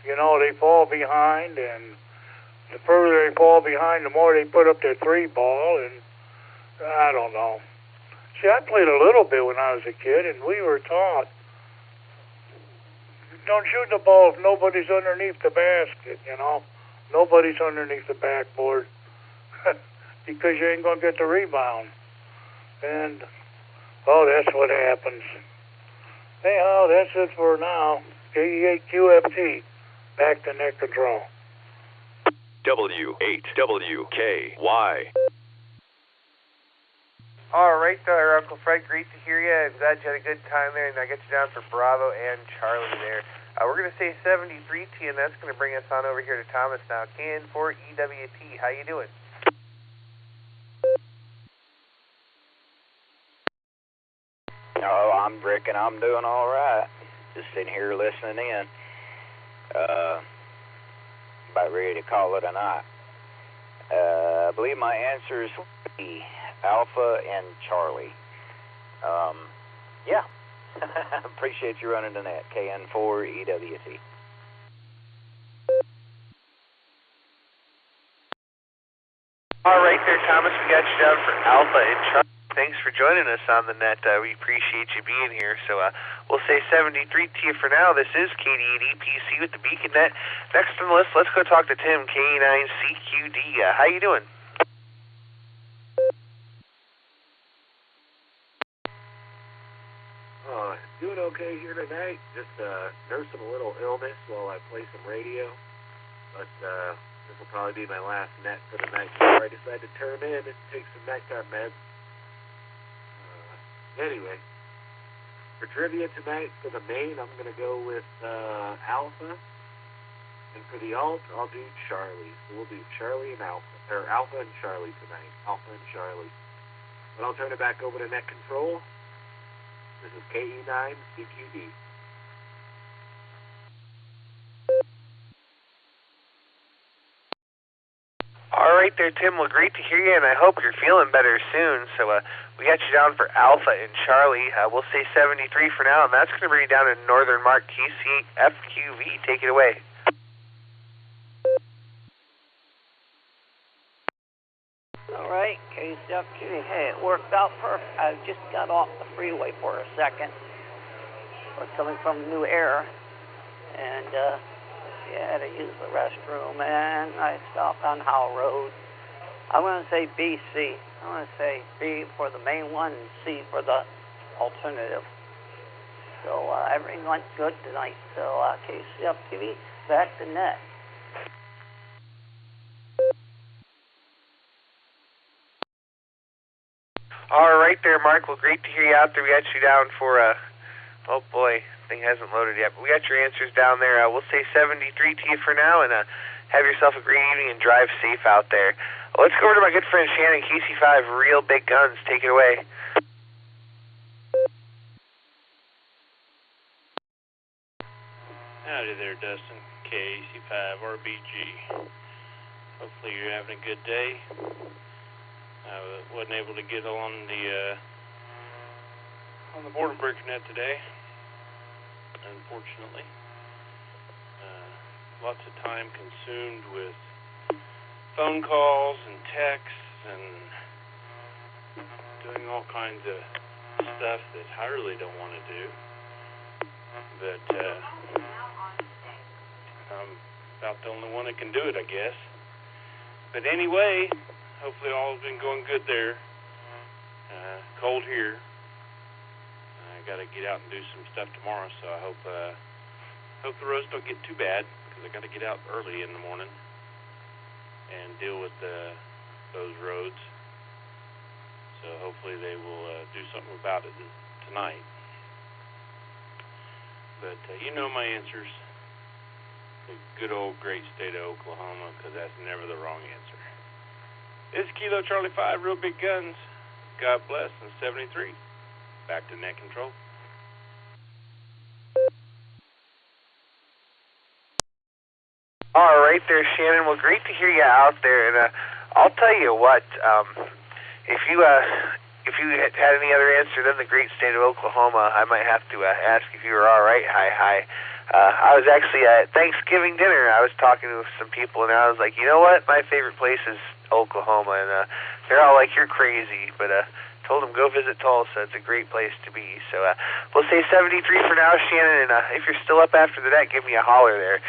you know, they fall behind, and the further they fall behind, the more they put up their 3-ball, and I don't know. See, I played a little bit when I was a kid, and we were taught, don't shoot the ball if nobody's underneath the basket, you know. Nobody's underneath the backboard because you ain't going to get the rebound. And, oh, that's what happens. Anyhow, that's it for now. G8 QFT, back to net control. W8WKY. All right there, Uncle Fred. Great to hear you. I'm glad you had a good time there, and I get you down for Bravo and Charlie there. We're going to say 73T, and that's going to bring us on over here to Thomas now. KN4EWT, how you doing? Oh, I'm Rick, and I'm doing all right. Just sitting here listening in. About ready to call it a night. I believe my answer is B, Alpha and Charlie. Yeah. Appreciate you running the net. KN4EWT. All right there, Thomas. We got you down for Alpha and Charlie. Thanks for joining us on the net. We appreciate you being here. So we'll say 73 to you for now. This is KD8EPC with the Beacon Net. Next on the list, let's go talk to Tim, K9CQD. How you doing? Doing okay here tonight. Just nursing a little illness while I play some radio. But this will probably be my last net for the night before I decide to turn in and take some nighttime meds. Anyway, for trivia tonight, for the main, I'm going to go with Alpha. And for the alt, I'll do Charlie. So we'll do Charlie and Alpha. Or Alpha and Charlie tonight. Alpha and Charlie. But I'll turn it back over to net control. This is KE9CQD. All right there, Tim. Well, great to hear you, and I hope you're feeling better soon. So we got you down for Alpha and Charlie. We'll say 73 for now, and that's going to bring you down to Northern Mark KC8FQV. Take it away. All right, KCFQ. Hey, it worked out perfect. I just got off the freeway for a second. I was coming from New Air, and had to use the restroom, and I stopped on Howell Road. I'm going to say BC. I'm going to say B for the main one and C for the alternative. So everything went good tonight. So KCFTV, back to net. All right there, Mark. Well, great to hear you out there. We got you down for, oh boy, thing hasn't loaded yet. But we got your answers down there. We'll say 73 to you for now, and have yourself a great evening and drive safe out there. Let's go over to my good friend Shannon, KC5, Real Big Guns. Take it away. Howdy there, Dustin, KC5RBG. Hopefully you're having a good day. I wasn't able to get on the board breaker net today, unfortunately. Lots of time consumed with phone calls and texts and doing all kinds of stuff that I really don't want to do. But I'm about the only one that can do it, I guess. But anyway, hopefully all has been going good there. Cold here. I got to get out and do some stuff tomorrow, so I hope the roads don't get too bad, because I got to get out early in the morning and deal with those roads. So hopefully they will do something about it tonight. But you know my answers. The good old great state of Oklahoma, because that's never the wrong answer. This is Kilo Charlie 5, Real Big Guns. God bless, and 73. Back to net control. All right there, Shannon. Well, great to hear you out there. And I'll tell you what, if you if you had any other answer than the great state of Oklahoma, I might have to ask if you were all right. Hi. I was actually at Thanksgiving dinner. I was talking with some people, and I was like, you know what? My favorite place is Oklahoma, and they're all like, you're crazy, but told them go visit Tulsa. It's a great place to be. So we'll say 73 for now, Shannon, and if you're still up after that, give me a holler there.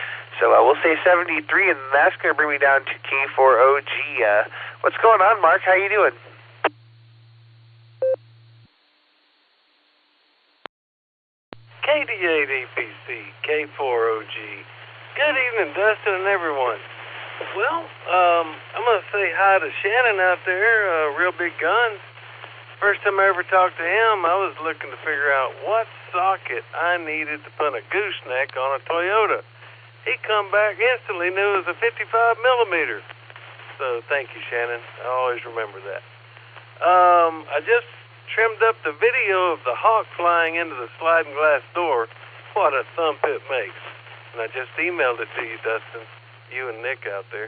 So we'll say 73, and that's going to bring me down to K4OG. What's going on, Mark? How you doing? K8 EPC, K4OG. Good evening, Dustin and everyone. Well, I'm going to say hi to Shannon out there, Real Big Guns. First time I ever talked to him, I was looking to figure out what socket I needed to put a gooseneck on a Toyota. He come back instantly, knew it was a 55 millimeter. So thank you, Shannon. I always remember that. I just trimmed up the video of the hawk flying into the sliding glass door. What a thump it makes. And I just emailed it to you, Dustin, you and Nick out there.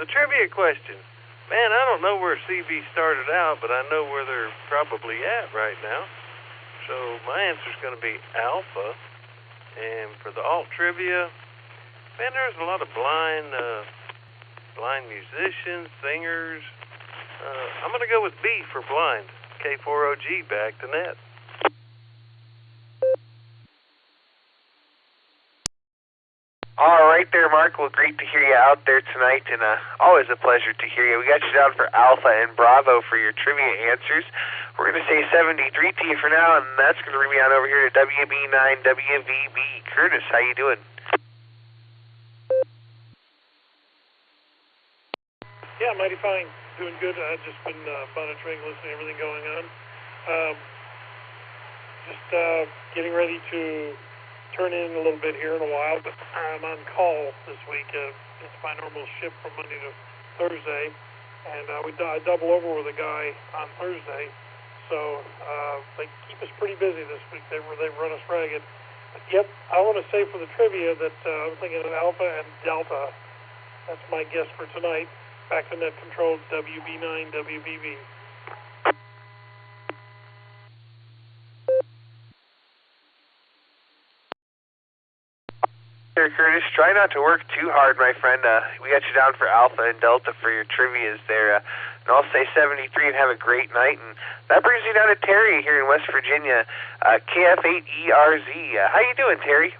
The trivia question. Man, I don't know where CB started out, but I know where they're probably at right now. So my answer's going to be Alpha. And for the alt trivia, man, there's a lot of blind musicians, singers. I'm going to go with B for blind. K4OG, back to net. All right there, Mark. Well, great to hear you out there tonight, and always a pleasure to hear you. We got you down for Alpha and Bravo for your trivia answers. We're going to say 73 to you for now, and that's going to bring me on over here to WB9 WVB. Curtis, how you doing? Yeah, mighty fine. Doing good. I've just been monitoring, listening to everything going on. Just getting ready to turn in a little bit here in a while, but I'm on call this week. It's my normal shift from Monday to Thursday, and I double over with a guy on Thursday, so they keep us pretty busy this week. They run us ragged. But yep, I want to say for the trivia that I'm thinking of Alpha and Delta. That's my guess for tonight. Back to net control, WB9 WBB. Curtis, try not to work too hard, my friend. We got you down for Alpha and Delta for your trivias there. And I'll say 73 and have a great night. And that brings you down to Terry here in West Virginia, KF8ERZ. How you doing, Terry?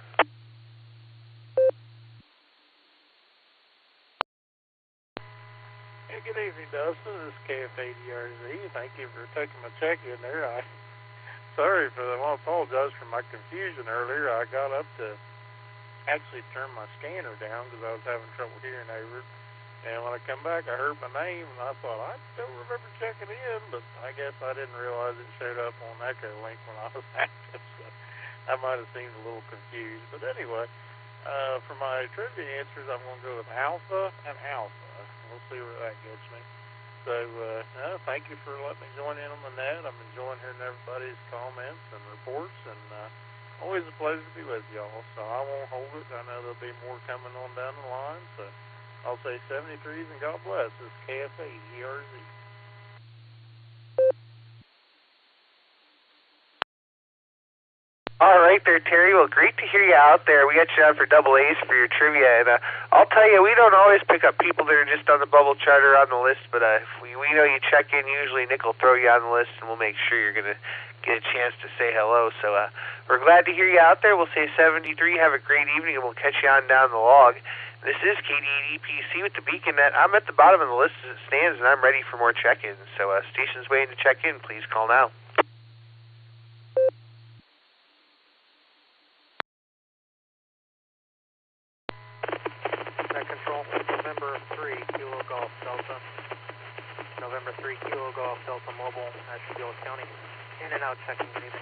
Hey, good evening, Dustin. This is KF8ERZ. Thank you for taking my check in there. I want to apologize for my confusion earlier. I got up to actually turn my scanner down because I was having trouble hearing over it. And when I come back, I heard my name, and I thought, I don't remember checking in, but I guess I didn't realize it showed up on Echolink when I was active, so I might have seemed a little confused. But anyway, for my trivia answers, I'm going to go with Alpha and Alpha. We'll see where that gets me. So, thank you for letting me join in on the net. I'm enjoying hearing everybody's comments and reports, and always a pleasure to be with y'all. So I won't hold it. I know there'll be more coming on down the line. So I'll say 73s and God bless. This is KF8ERZ. All right there, Terry. Well, great to hear you out there. We got you out for double A's for your trivia, and I'll tell you, we don't always pick up people that are just on the bubble chart or on the list, but if we know you check in, usually Nick will throw you on the list, and we'll make sure you're going to get a chance to say hello. So we're glad to hear you out there. We'll say 73. Have a great evening, and we'll catch you on down the log. This is KD8 EPC with the Beacon Net. I'm at the bottom of the list as it stands, and I'm ready for more check-ins. So stations waiting to check in. Please call now. November 3 Kilo Golf Delta. November 3 Kilo Golf Delta Mobile at Steele County. In and out checking. Good evening.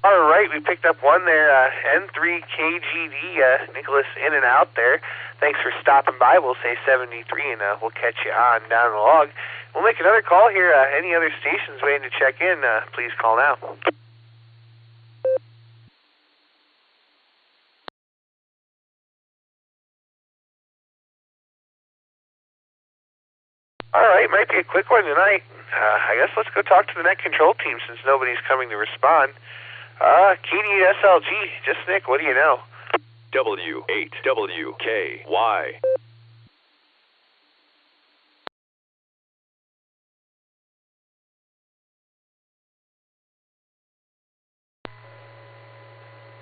All right, we picked up one there, N3KGD, Nicholas in and out there. Thanks for stopping by. We'll say 73, and we'll catch you on down the log. We'll make another call here. Any other stations waiting to check in, please call now. All right, might be a quick one tonight. I guess let's go talk to the net control team since nobody's coming to respond. KD8 SLG, just Nick, what do you know? W8 WKY.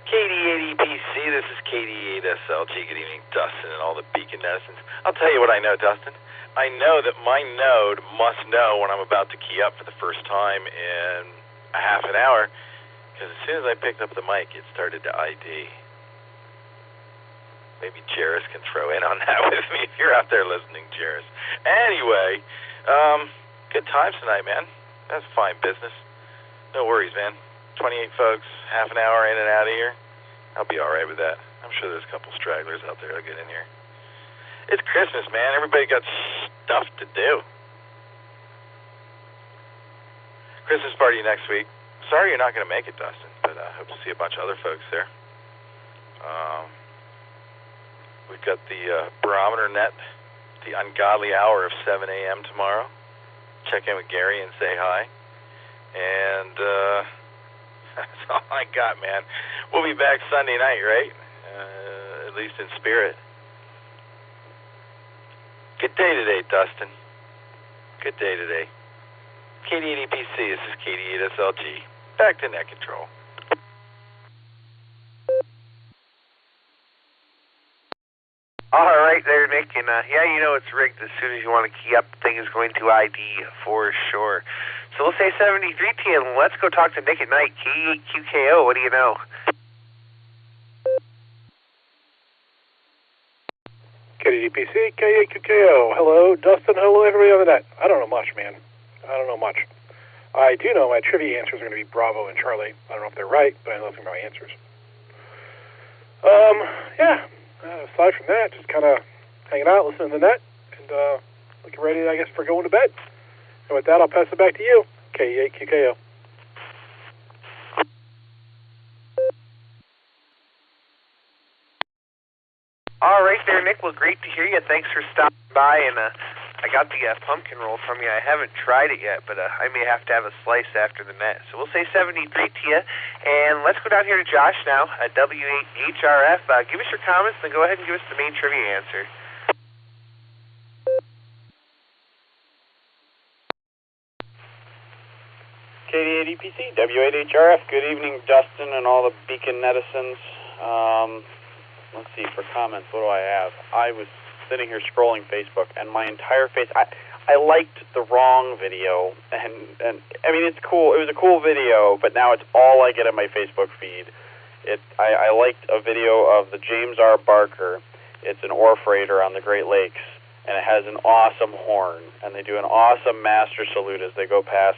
KD8 EPC, this is KD8 SLG. Good evening, Dustin, and all the beacon netizens. I'll tell you what I know, Dustin. I know that my node must know when I'm about to key up for the first time in a half an hour, because as soon as I picked up the mic, it started to ID. Maybe Jairus can throw in on that with me if you're out there listening, Jairus. Anyway, good times tonight, man. That's fine business. No worries, man. 28 folks, half an hour in and out of here. I'll be all right with that. I'm sure there's a couple stragglers out there that'll get in here. It's Christmas, man. Everybody got stuff to do. Christmas party next week. Sorry you're not going to make it, Dustin, but I hope to see a bunch of other folks there. We've got the barometer net, the ungodly hour of 7 a.m. tomorrow. Check in with Gary and say hi. And that's all I got, man. We'll be back Sunday night, right? At least in spirit. Good day today, Dustin. Good day today. KD8 EPC, this is KD8 SLG. Back to net control. All right there, Nick, and yeah, you know it's rigged. As soon as you want to key up, the thing is going to ID for sure. So we'll say 73T, and let's go talk to Nick at night. KD8 QKO, what do you know? KDDPC, K8 QKO. Hello, Dustin. Hello, everybody on the net. I don't know much, man. I don't know much. I do know my trivia answers are going to be Bravo and Charlie. I don't know if they're right, but I know nothing about my answers. Yeah. Aside from that, just kind of hanging out, listening to the net, and looking ready, I guess, for going to bed. And with that, I'll pass it back to you, K8 QKO. All right there, Nick. Well, great to hear you. Thanks for stopping by, and I got the pumpkin roll from you. I haven't tried it yet, but I may have to have a slice after the net. So we'll say 73 to you, and let's go down here to Josh now at W8HRF. Give us your comments, then go ahead and give us the main trivia answer. KD8 EPC, W8HRF. Good evening, Dustin, and all the beacon netizens. Let's see, for comments, what do I have? I was sitting here scrolling Facebook, and my entire face, I liked the wrong video, and I mean, it's cool. It was a cool video, but now it's all I get on my Facebook feed. I liked a video of the James R. Barker. It's an ore freighter on the Great Lakes, and it has an awesome horn, and they do an awesome master salute as they go past,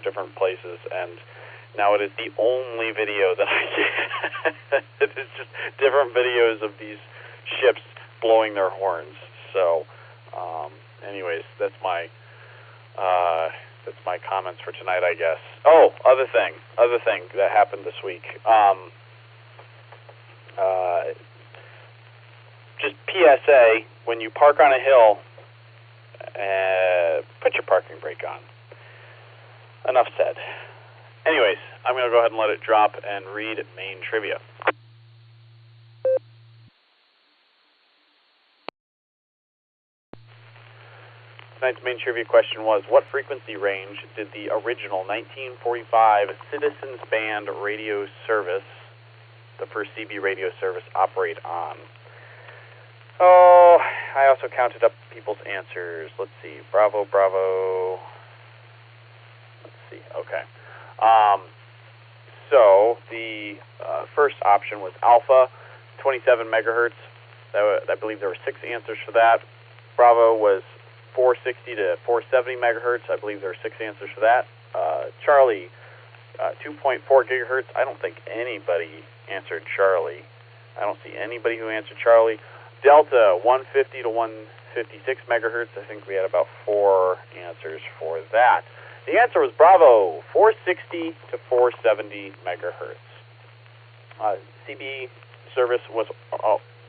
different places, and now it is the only video that I get. It is just different videos of these ships blowing their horns. So, anyways, that's my comments for tonight, I guess. Oh, other thing that happened this week. Just PSA: when you park on a hill, put your parking brake on. Enough said. Anyways, I'm going to go ahead and let it drop and read main trivia. Tonight's main trivia question was, what frequency range did the original 1945 Citizens Band radio service, the first CB radio service, operate on? Oh, I also counted up people's answers. Let's see. Bravo. Let's see. Okay. So the first option was Alpha, 27 megahertz. I believe there were 6 answers for that. Bravo was 460 to 470 megahertz. I believe there were 6 answers for that. Charlie, 2.4 gigahertz. I don't think anybody answered Charlie. I don't see anybody who answered Charlie. Delta, 150 to 156 megahertz. I think we had about 4 answers for that. The answer was Bravo, 460 to 470 megahertz. CB service was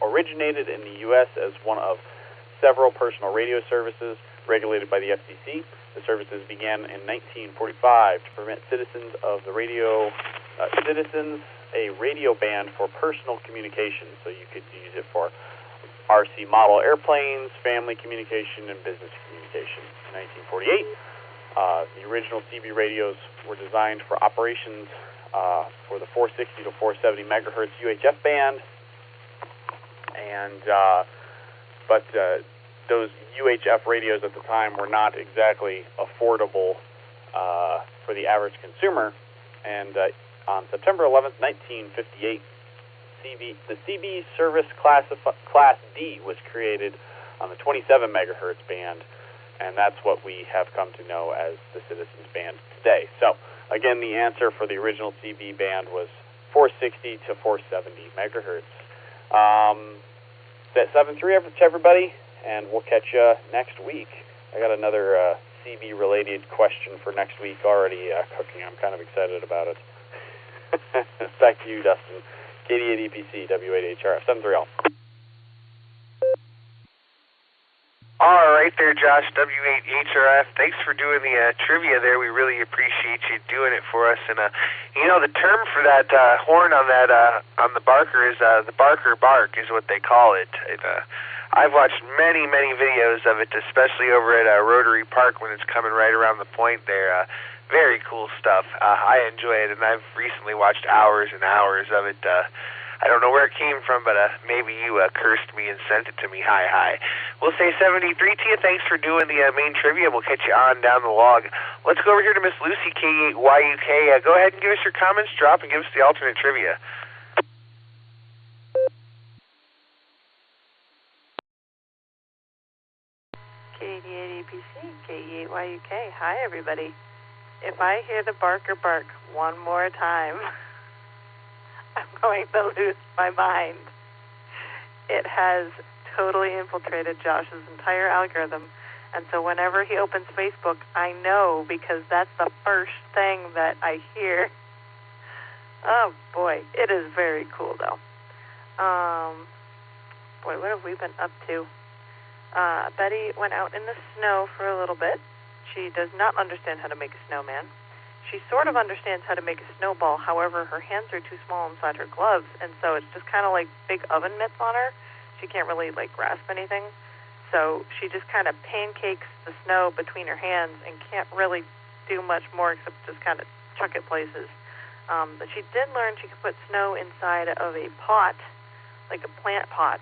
originated in the U.S. as one of several personal radio services. regulated by the FCC. The services began in 1945 to permit citizens a radio band for personal communication. So you could use it for RC model airplanes, family communication, and business communication. In 1948, the original CB radios were designed for operations for the 460 to 470 megahertz UHF band, and but those UHF radios at the time were not exactly affordable for the average consumer. And on September 11th, 1958, the CB service Class D was created on the 27 megahertz band, and that's what we have come to know as the Citizens Band today. So, again, the answer for the original CB band was 460 to 470 megahertz. That's 7-3 to everybody, and we'll catch you next week. I got another CB-related question for next week already cooking. I'm kind of excited about it. Back to you, Dustin. KD8EPC, W8HRF, 730. All right there, Josh, W8HRF. Thanks for doing the trivia there. We really appreciate you doing it for us. And, the term for that horn on that on the Barker is the Barker bark is what they call it. I've watched many, many videos of it, especially over at Rotary Park when it's coming right around the point there. Very cool stuff. I enjoy it, and I've recently watched hours and hours of it. I don't know where it came from, but maybe you cursed me and sent it to me. Hi. We'll say 73 to you. Thanks for doing the main trivia. We'll catch you on down the log. Let's go over here to Miss Lucy, K8YUK. Go ahead and give us your comments, drop, and give us the alternate trivia. KD8EPC, K8YUK. Hi, everybody. If I hear the Barker bark one more time, I'm going to lose my mind. It has totally infiltrated Josh's entire algorithm, and so whenever he opens Facebook, I know because that's the first thing that I hear. Oh, boy. It is very cool, though. Boy, what have we been up to? Betty went out in the snow for a little bit. She does not understand how to make a snowman. She sort of understands how to make a snowball. However, her hands are too small inside her gloves, and so it's just kind of like big oven mitts on her. She can't really, grasp anything. So she just kind of pancakes the snow between her hands and can't really do much more except just kind of chuck it places. But she did learn she could put snow inside of a pot, like a plant pot,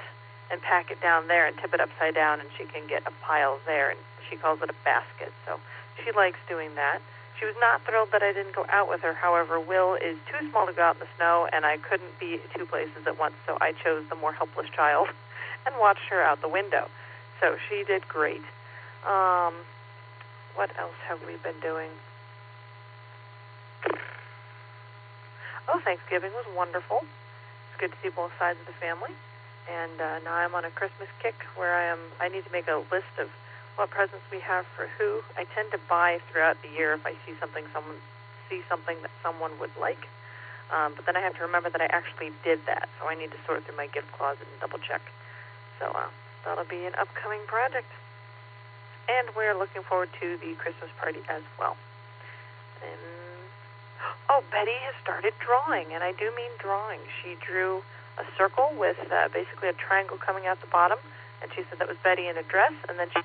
and pack it down there and tip it upside down, and she can get a pile there, and she calls it a basket. So she likes doing that. She was not thrilled that I didn't go out with her. However, Will is too small to go out in the snow, and I couldn't be two places at once, so I chose the more helpless child and watched her out the window. So she did great. What else have we been doing? Oh, Thanksgiving was wonderful. It's good to see both sides of the family. And now I'm on a Christmas kick where I need to make a list of what presents we have for who. I tend to buy throughout the year if I see something that someone would like. But then I have to remember that I actually did that. So I need to sort through my gift closet and double check. So that'll be an upcoming project. And we're looking forward to the Christmas party as well. And Betty has started drawing, and I do mean drawing. She drew a circle with basically a triangle coming out the bottom, and she said that was Betty in a dress, and then she...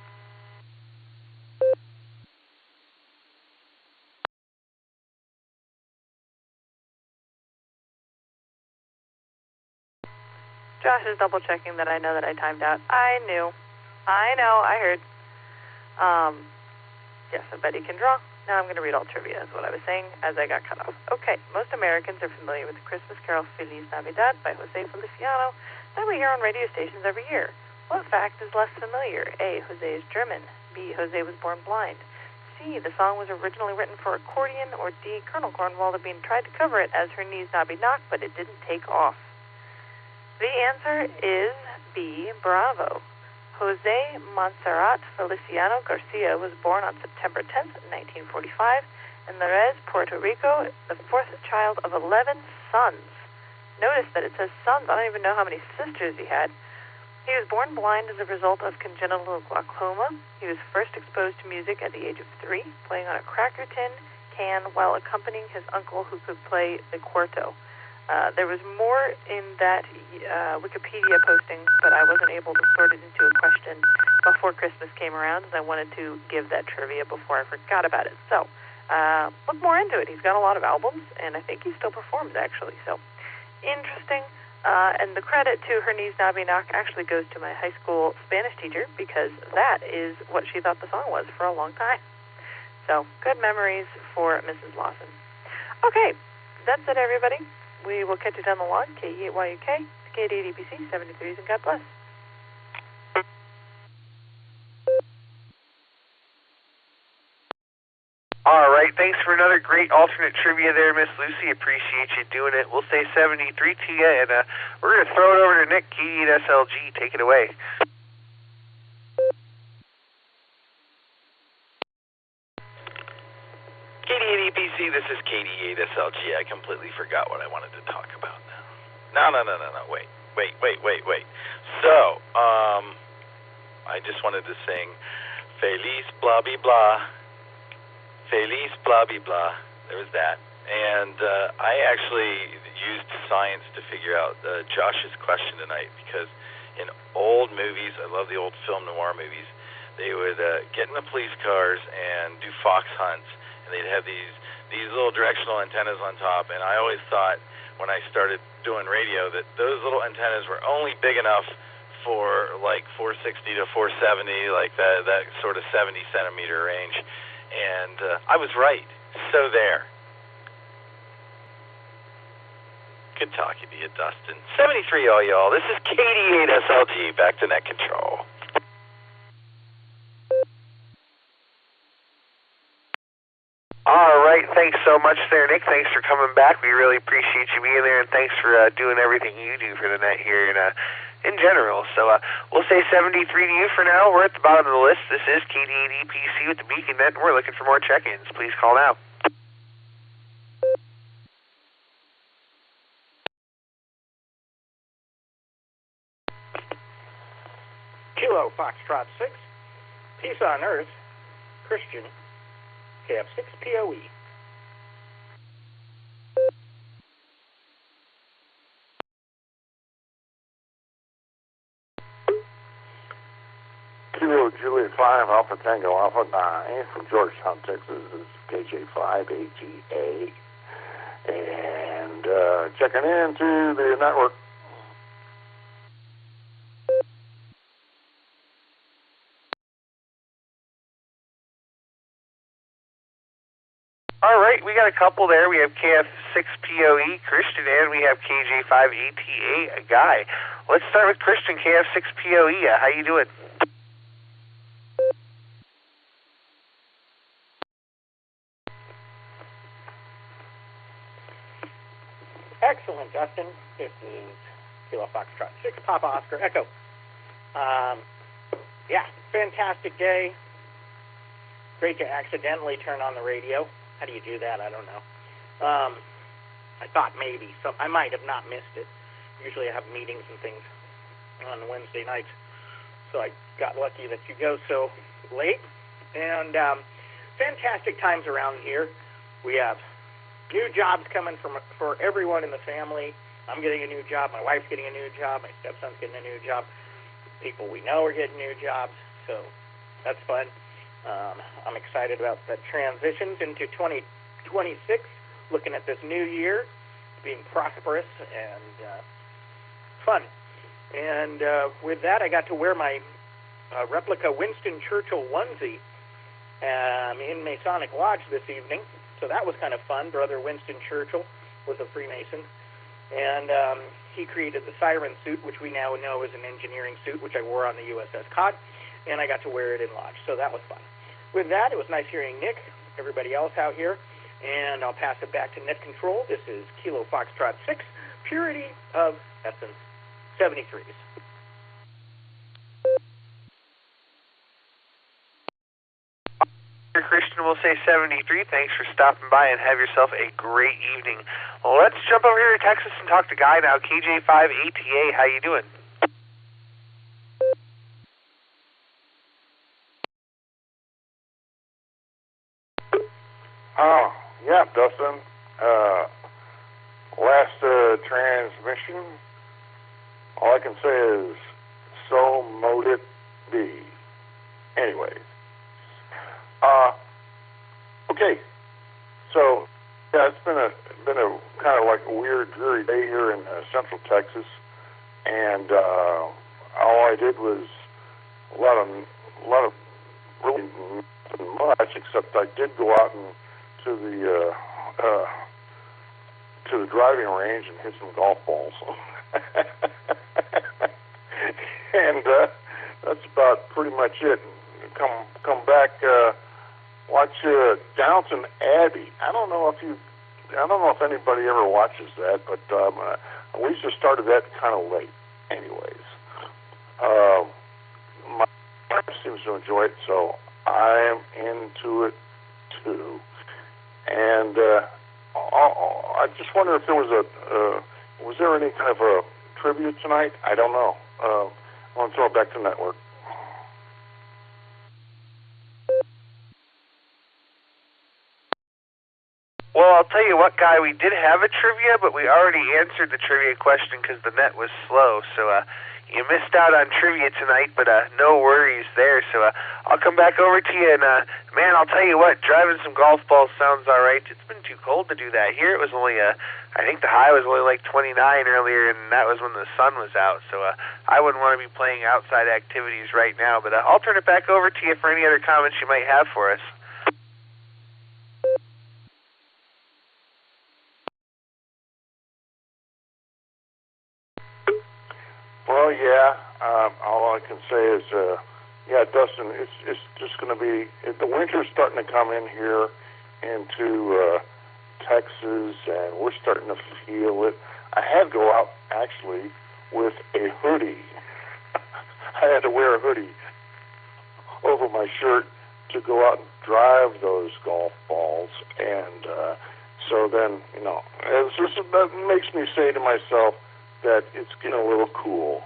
Josh is double-checking that I know that I timed out. I know, I heard. Yes, so Betty can draw. Now I'm going to read all trivia, is what I was saying, as I got cut off. Okay, most Americans are familiar with the Christmas carol Feliz Navidad by Jose Feliciano that we hear on radio stations every year. What fact is less familiar? A, Jose is German. B, Jose was born blind. C, the song was originally written for accordion. Or D, Colonel Cornwall had been tried to cover it as her knees not be knocked, but it didn't take off. The answer is B, bravo. Jose Montserrat Feliciano Garcia was born on September 10th, 1945, in Jerez, Puerto Rico, the fourth child of 11 sons. Notice that it says sons. I don't even know how many sisters he had. He was born blind as a result of congenital glaucoma. He was first exposed to music at the age of 3, playing on a cracker tin can while accompanying his uncle who could play the quarto. There was more in that Wikipedia posting, but I wasn't able to sort it into a question before Christmas came around, and I wanted to give that trivia before I forgot about it. So, look more into it. He's got a lot of albums, and I think he still performs, actually. So, interesting. And the credit to Her Knees Knobby Knock actually goes to my high school Spanish teacher, because that is what she thought the song was for a long time. So, good memories for Mrs. Lawson. Okay, that's it, everybody. We will catch you down the line. KE8YUK, K88 EPC, 73s, and God bless. All right, thanks for another great alternate trivia there, Miss Lucy. Appreciate you doing it. We'll say 73 to you, and we're going to throw it over to Nick, K8SLG. Take it away. KD8 EPC, this is KD8SLG. I completely forgot what I wanted to talk about now. No, wait. So, I just wanted to sing Feliz blah blah blah. Feliz blah blah blah. There was that. And I actually used science to figure out Josh's question tonight, because in old movies, I love the old film noir movies, they would get in the police cars and do fox hunts, and they'd have these little directional antennas on top, and I always thought when I started doing radio that those little antennas were only big enough for like 460 to 470, like that sort of 70 centimeter range, and I was right. So there. Good talking to you, Dustin. 73 all y'all. This is KD8SLG, back to net control. All right, thanks so much there, Nick. Thanks for coming back. We really appreciate you being there, and thanks for doing everything you do for the net here in general. So we'll say 73 to you for now. We're at the bottom of the list. This is KD8 EPC with the Beacon Net, and we're looking for more check-ins. Please call now. Kilo Foxtrot 6, Peace on Earth, Christian, KF6 POE. Kilo Juliet 5, Alpha Tango Alpha 9 from Georgetown, Texas. This is KJ5 ATA. And checking into the network. All right, we got a couple there. We have KF6POE, Christian, and we have KJ5ATA, a guy. Let's start with Christian, KF6POE. How you doing? Excellent, Dustin. This is Kilo Foxtrot 6, Papa Oscar Echo. Yeah, fantastic day. Great to accidentally turn on the radio. How do you do that? I don't know. I thought maybe. So I might have not missed it. Usually I have meetings and things on Wednesday nights. So I got lucky that you go so late. And fantastic times around here. We have new jobs coming for everyone in the family. I'm getting a new job. My wife's getting a new job. My stepson's getting a new job. People we know are getting new jobs. So that's fun. I'm excited about the transitions into 2026, looking at this new year, being prosperous and fun. And with that, I got to wear my replica Winston Churchill onesie in Masonic Lodge this evening. So that was kind of fun. Brother Winston Churchill was a Freemason. And he created the siren suit, which we now know is an engineering suit, which I wore on the USS Cod. And I got to wear it in Lodge. So that was fun. With that, it was nice hearing Nick, everybody else out here, and I'll pass it back to Net Control. This is Kilo Foxtrot 6, Purity of Essence, 73s. Christian will say 73. Thanks for stopping by, and have yourself a great evening. Well, let's jump over here to Texas and talk to Guy now. KJ5ATA, how you doing? Yeah, Dustin. Last transmission. All I can say is, so mote it be. Anyways. Okay. So, yeah, it's been a kind of like a weird, dreary day here in Central Texas, and all I did was a lot of really nothing much, except I did go out and to the driving range and hit some golf balls. And that's about pretty much it. Come back, watch Downton Abbey. I don't know if anybody ever watches that, but we just started that kind of late. Anyways, my wife seems to enjoy it, so I am into it too. And I just wonder if there was there any kind of a trivia tonight? I don't know. I want to throw it back to network. Well, I'll tell you what, Guy, we did have a trivia, but we already answered the trivia question because the net was slow. So you missed out on trivia tonight, but no worries there. So I'll come back over to you, and man, I'll tell you what, driving some golf balls sounds all right. It's been too cold to do that. Here it was only, I think the high was only like 29 earlier, and that was when the sun was out. So I wouldn't want to be playing outside activities right now, but I'll turn it back over to you for any other comments you might have for us. Well, yeah. All I can say is, yeah, Dustin, it's just going to be, the winter's starting to come in here into Texas, and we're starting to feel it. I had to go out, actually, with a hoodie. I had to wear a hoodie over my shirt to go out and drive those golf balls, and so then, you know, that makes me say to myself that it's getting a little cool.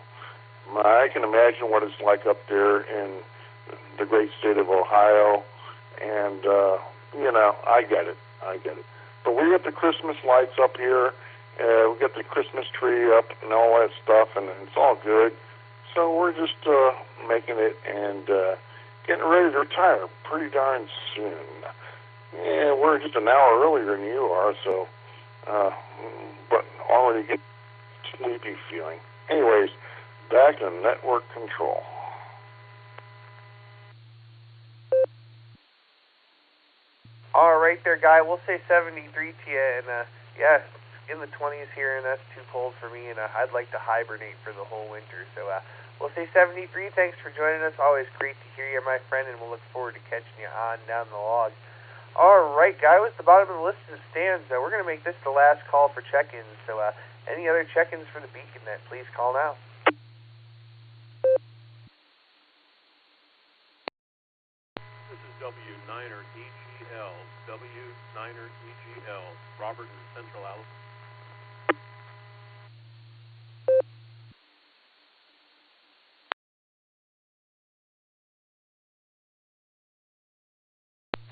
I can imagine what it's like up there in the great state of Ohio, and, you know, I get it. But we got the Christmas lights up here, we got the Christmas tree up and all that stuff, and it's all good. So we're just making it and getting ready to retire pretty darn soon. Yeah, we're just an hour earlier than you are, so, but already get sleepy feeling. Anyways, back to network control. All right there, Guy. We'll say 73 to you, and yeah, in the 20s here, and that's too cold for me, and I'd like to hibernate for the whole winter. So we'll say 73. Thanks for joining us. Always great to hear you, my friend, and we'll look forward to catching you on down the log. All right, Guy, with the bottom of the list of stands, we're going to make this the last call for check-ins. So any other check-ins for the Beacon Net, please call now. This is W9er EGL. W9er EGL. Robert in Central Alabama.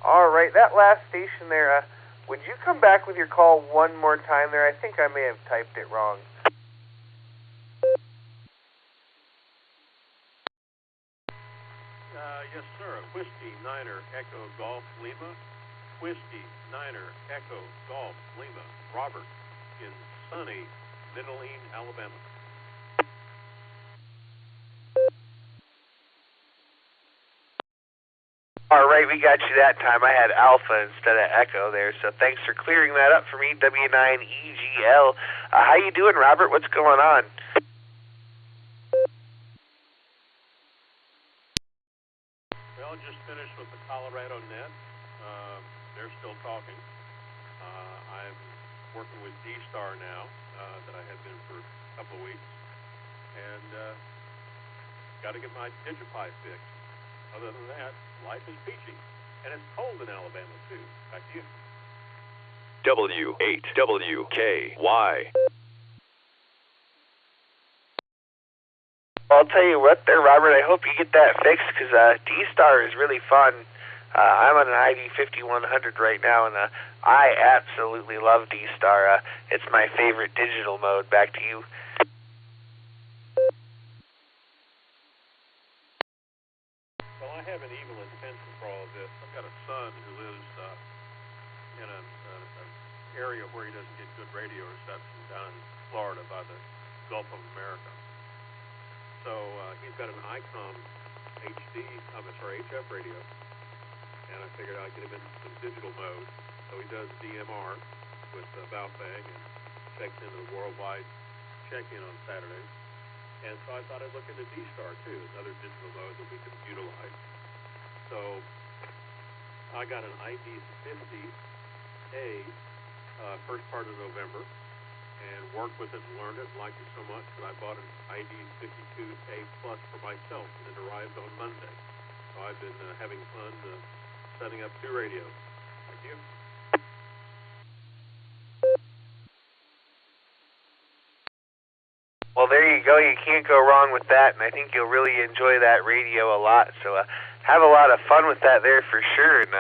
All right, that last station there, would you come back with your call one more time there? I think I may have typed it wrong. Yes, sir. Whiskey, Niner, Echo, Golf, Lima. Whiskey, Niner, Echo, Golf, Lima. Robert in sunny Middleine, Alabama. All right, we got you that time. I had Alpha instead of Echo there, so thanks for clearing that up for me, W9EGL. How you doing, Robert? What's going on? Well, just finished with the Colorado Net. They're still talking. I'm working with D-Star now, that I have been for a couple of weeks, and got to get my Digipie fixed. Other than that, life is peachy. And it's cold in Alabama, too. Back to you. W8WKY. Well, I'll tell you what there, Robert, I hope you get that fixed, because D-Star is really fun. I'm on an ID 5100 right now, and I absolutely love D-Star. It's my favorite digital mode. Back to you. Well, I have an evil intention for all of this. I've got a son who lives in an area where he doesn't get good radio reception down in Florida by the Gulf of America. So he's got an ICOM HF radio, and I figured I'd get him into some digital mode. So he does DMR with Baofeng and checks into the worldwide check-in on Saturdays. And so I thought I'd look into D-Star too, another digital mode that we could utilize. So I got an ID 50A first part of November and worked with it and learned it and liked it so much that I bought an ID 52A Plus for myself, and it arrived on Monday. So I've been having fun setting up 2 radios. Thank you. Well, there you go. You can't go wrong with that, and I think you'll really enjoy that radio a lot. So have a lot of fun with that there for sure. And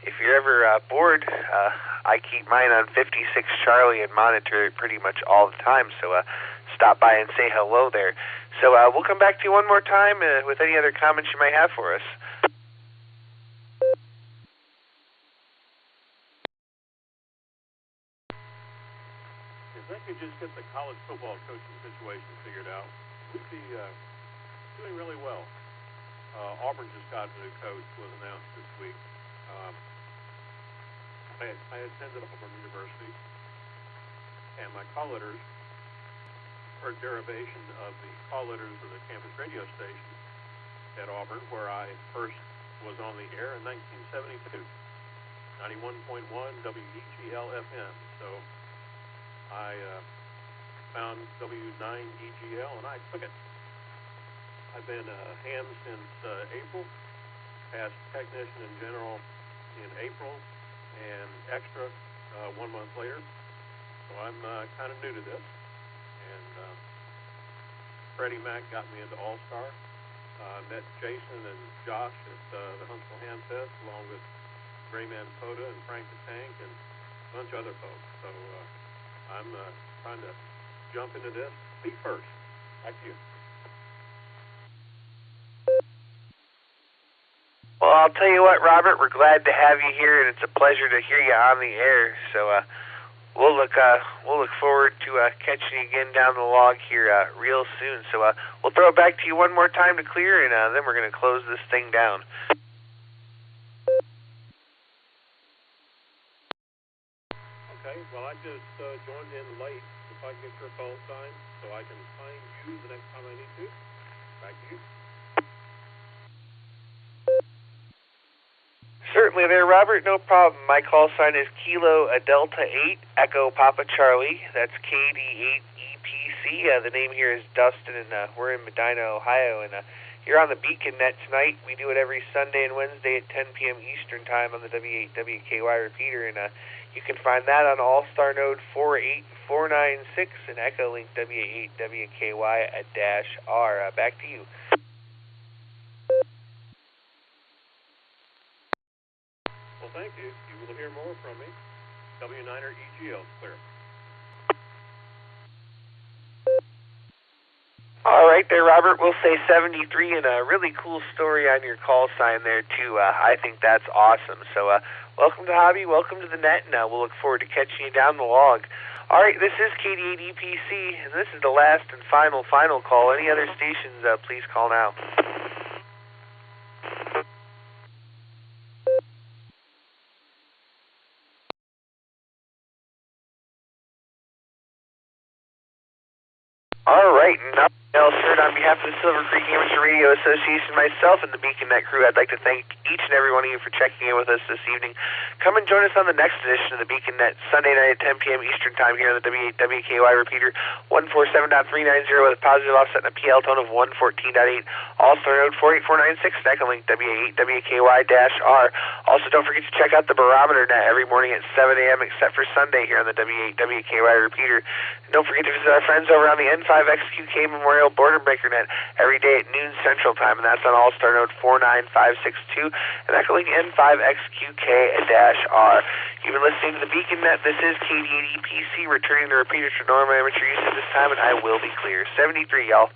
if you're ever bored, I keep mine on 56 Charlie and monitor it pretty much all the time. So stop by and say hello there. So we'll come back to you one more time with any other comments you might have for us. If they could just get the college football coaching situation figured out, we'd be doing really well. Auburn just got a new coach, was announced this week. I attended Auburn University, and my call letters are a derivation of the call letters of the campus radio station at Auburn, where I first was on the air in 1972, 91.1 WEGL FM. So I found W9EGL, and I took it. I've been a ham since April, passed technician in general in April, and extra 1 month later. So I'm kind of new to this. And Freddie Mac got me into Allstar. Met Jason and Josh at the Huntsville Ham Fest, along with Rayman Poda and Frank the Tank and a bunch of other folks. So I'm trying to jump into this feet first. Back to you. Well, I'll tell you what, Robert, we're glad to have you here, and it's a pleasure to hear you on the air. So we'll look forward to catching you again down the log here real soon. So we'll throw it back to you one more time to clear, and then we're going to close this thing down. Okay, well, I just joined in late. If I can get your call sign so I can find you the next time I need to. Back to you. Certainly there, Robert, no problem. My call sign is Kilo Delta 8, Echo Papa Charlie. That's KD8EPC. The name here is Dustin, and we're in Medina, Ohio. And you're on the Beacon Net tonight. We do it every Sunday and Wednesday at 10 p.m. Eastern Time on the W8 WKY repeater. And you can find that on Allstar Node 48496 and Echolink W8 WKY-R. Back to you. Well, thank you. You will hear more from me. W9er EGL, clear. All right there, Robert. We'll say 73, and a really cool story on your call sign there, too. I think that's awesome. So welcome to Hobby, welcome to the net, and we'll look forward to catching you down the log. All right, this is KD8EPC, and this is the last and final call. Any other stations, please call now. All right, nothing else heard on behalf of the Silvercreek Amateur Radio Association, myself, and the Beacon Net crew. I'd like to thank each and every one of you for checking in with us this evening. Come and join us on the next edition of the Beacon Net, Sunday night at 10 p.m. Eastern Time here on the W8 WKY repeater, 147.390 with a positive offset and a PL tone of 114.8. Allstar Node 48496, Echolink W8 WKY-R. Also, don't forget to check out the Barometer Net every morning at 7 a.m. except for Sunday here on the W8 WKY repeater. And don't forget to visit our friends over on the N5XQK Memorial Border BreakerNet every day at noon Central Time, and that's on Allstar Node 49562 and Echolink N5XQK-R. You've been listening to the BeaconNet. This is KD8EPC, returning the repeater to normal amateur use at this time, and I will be clear. 73, y'all.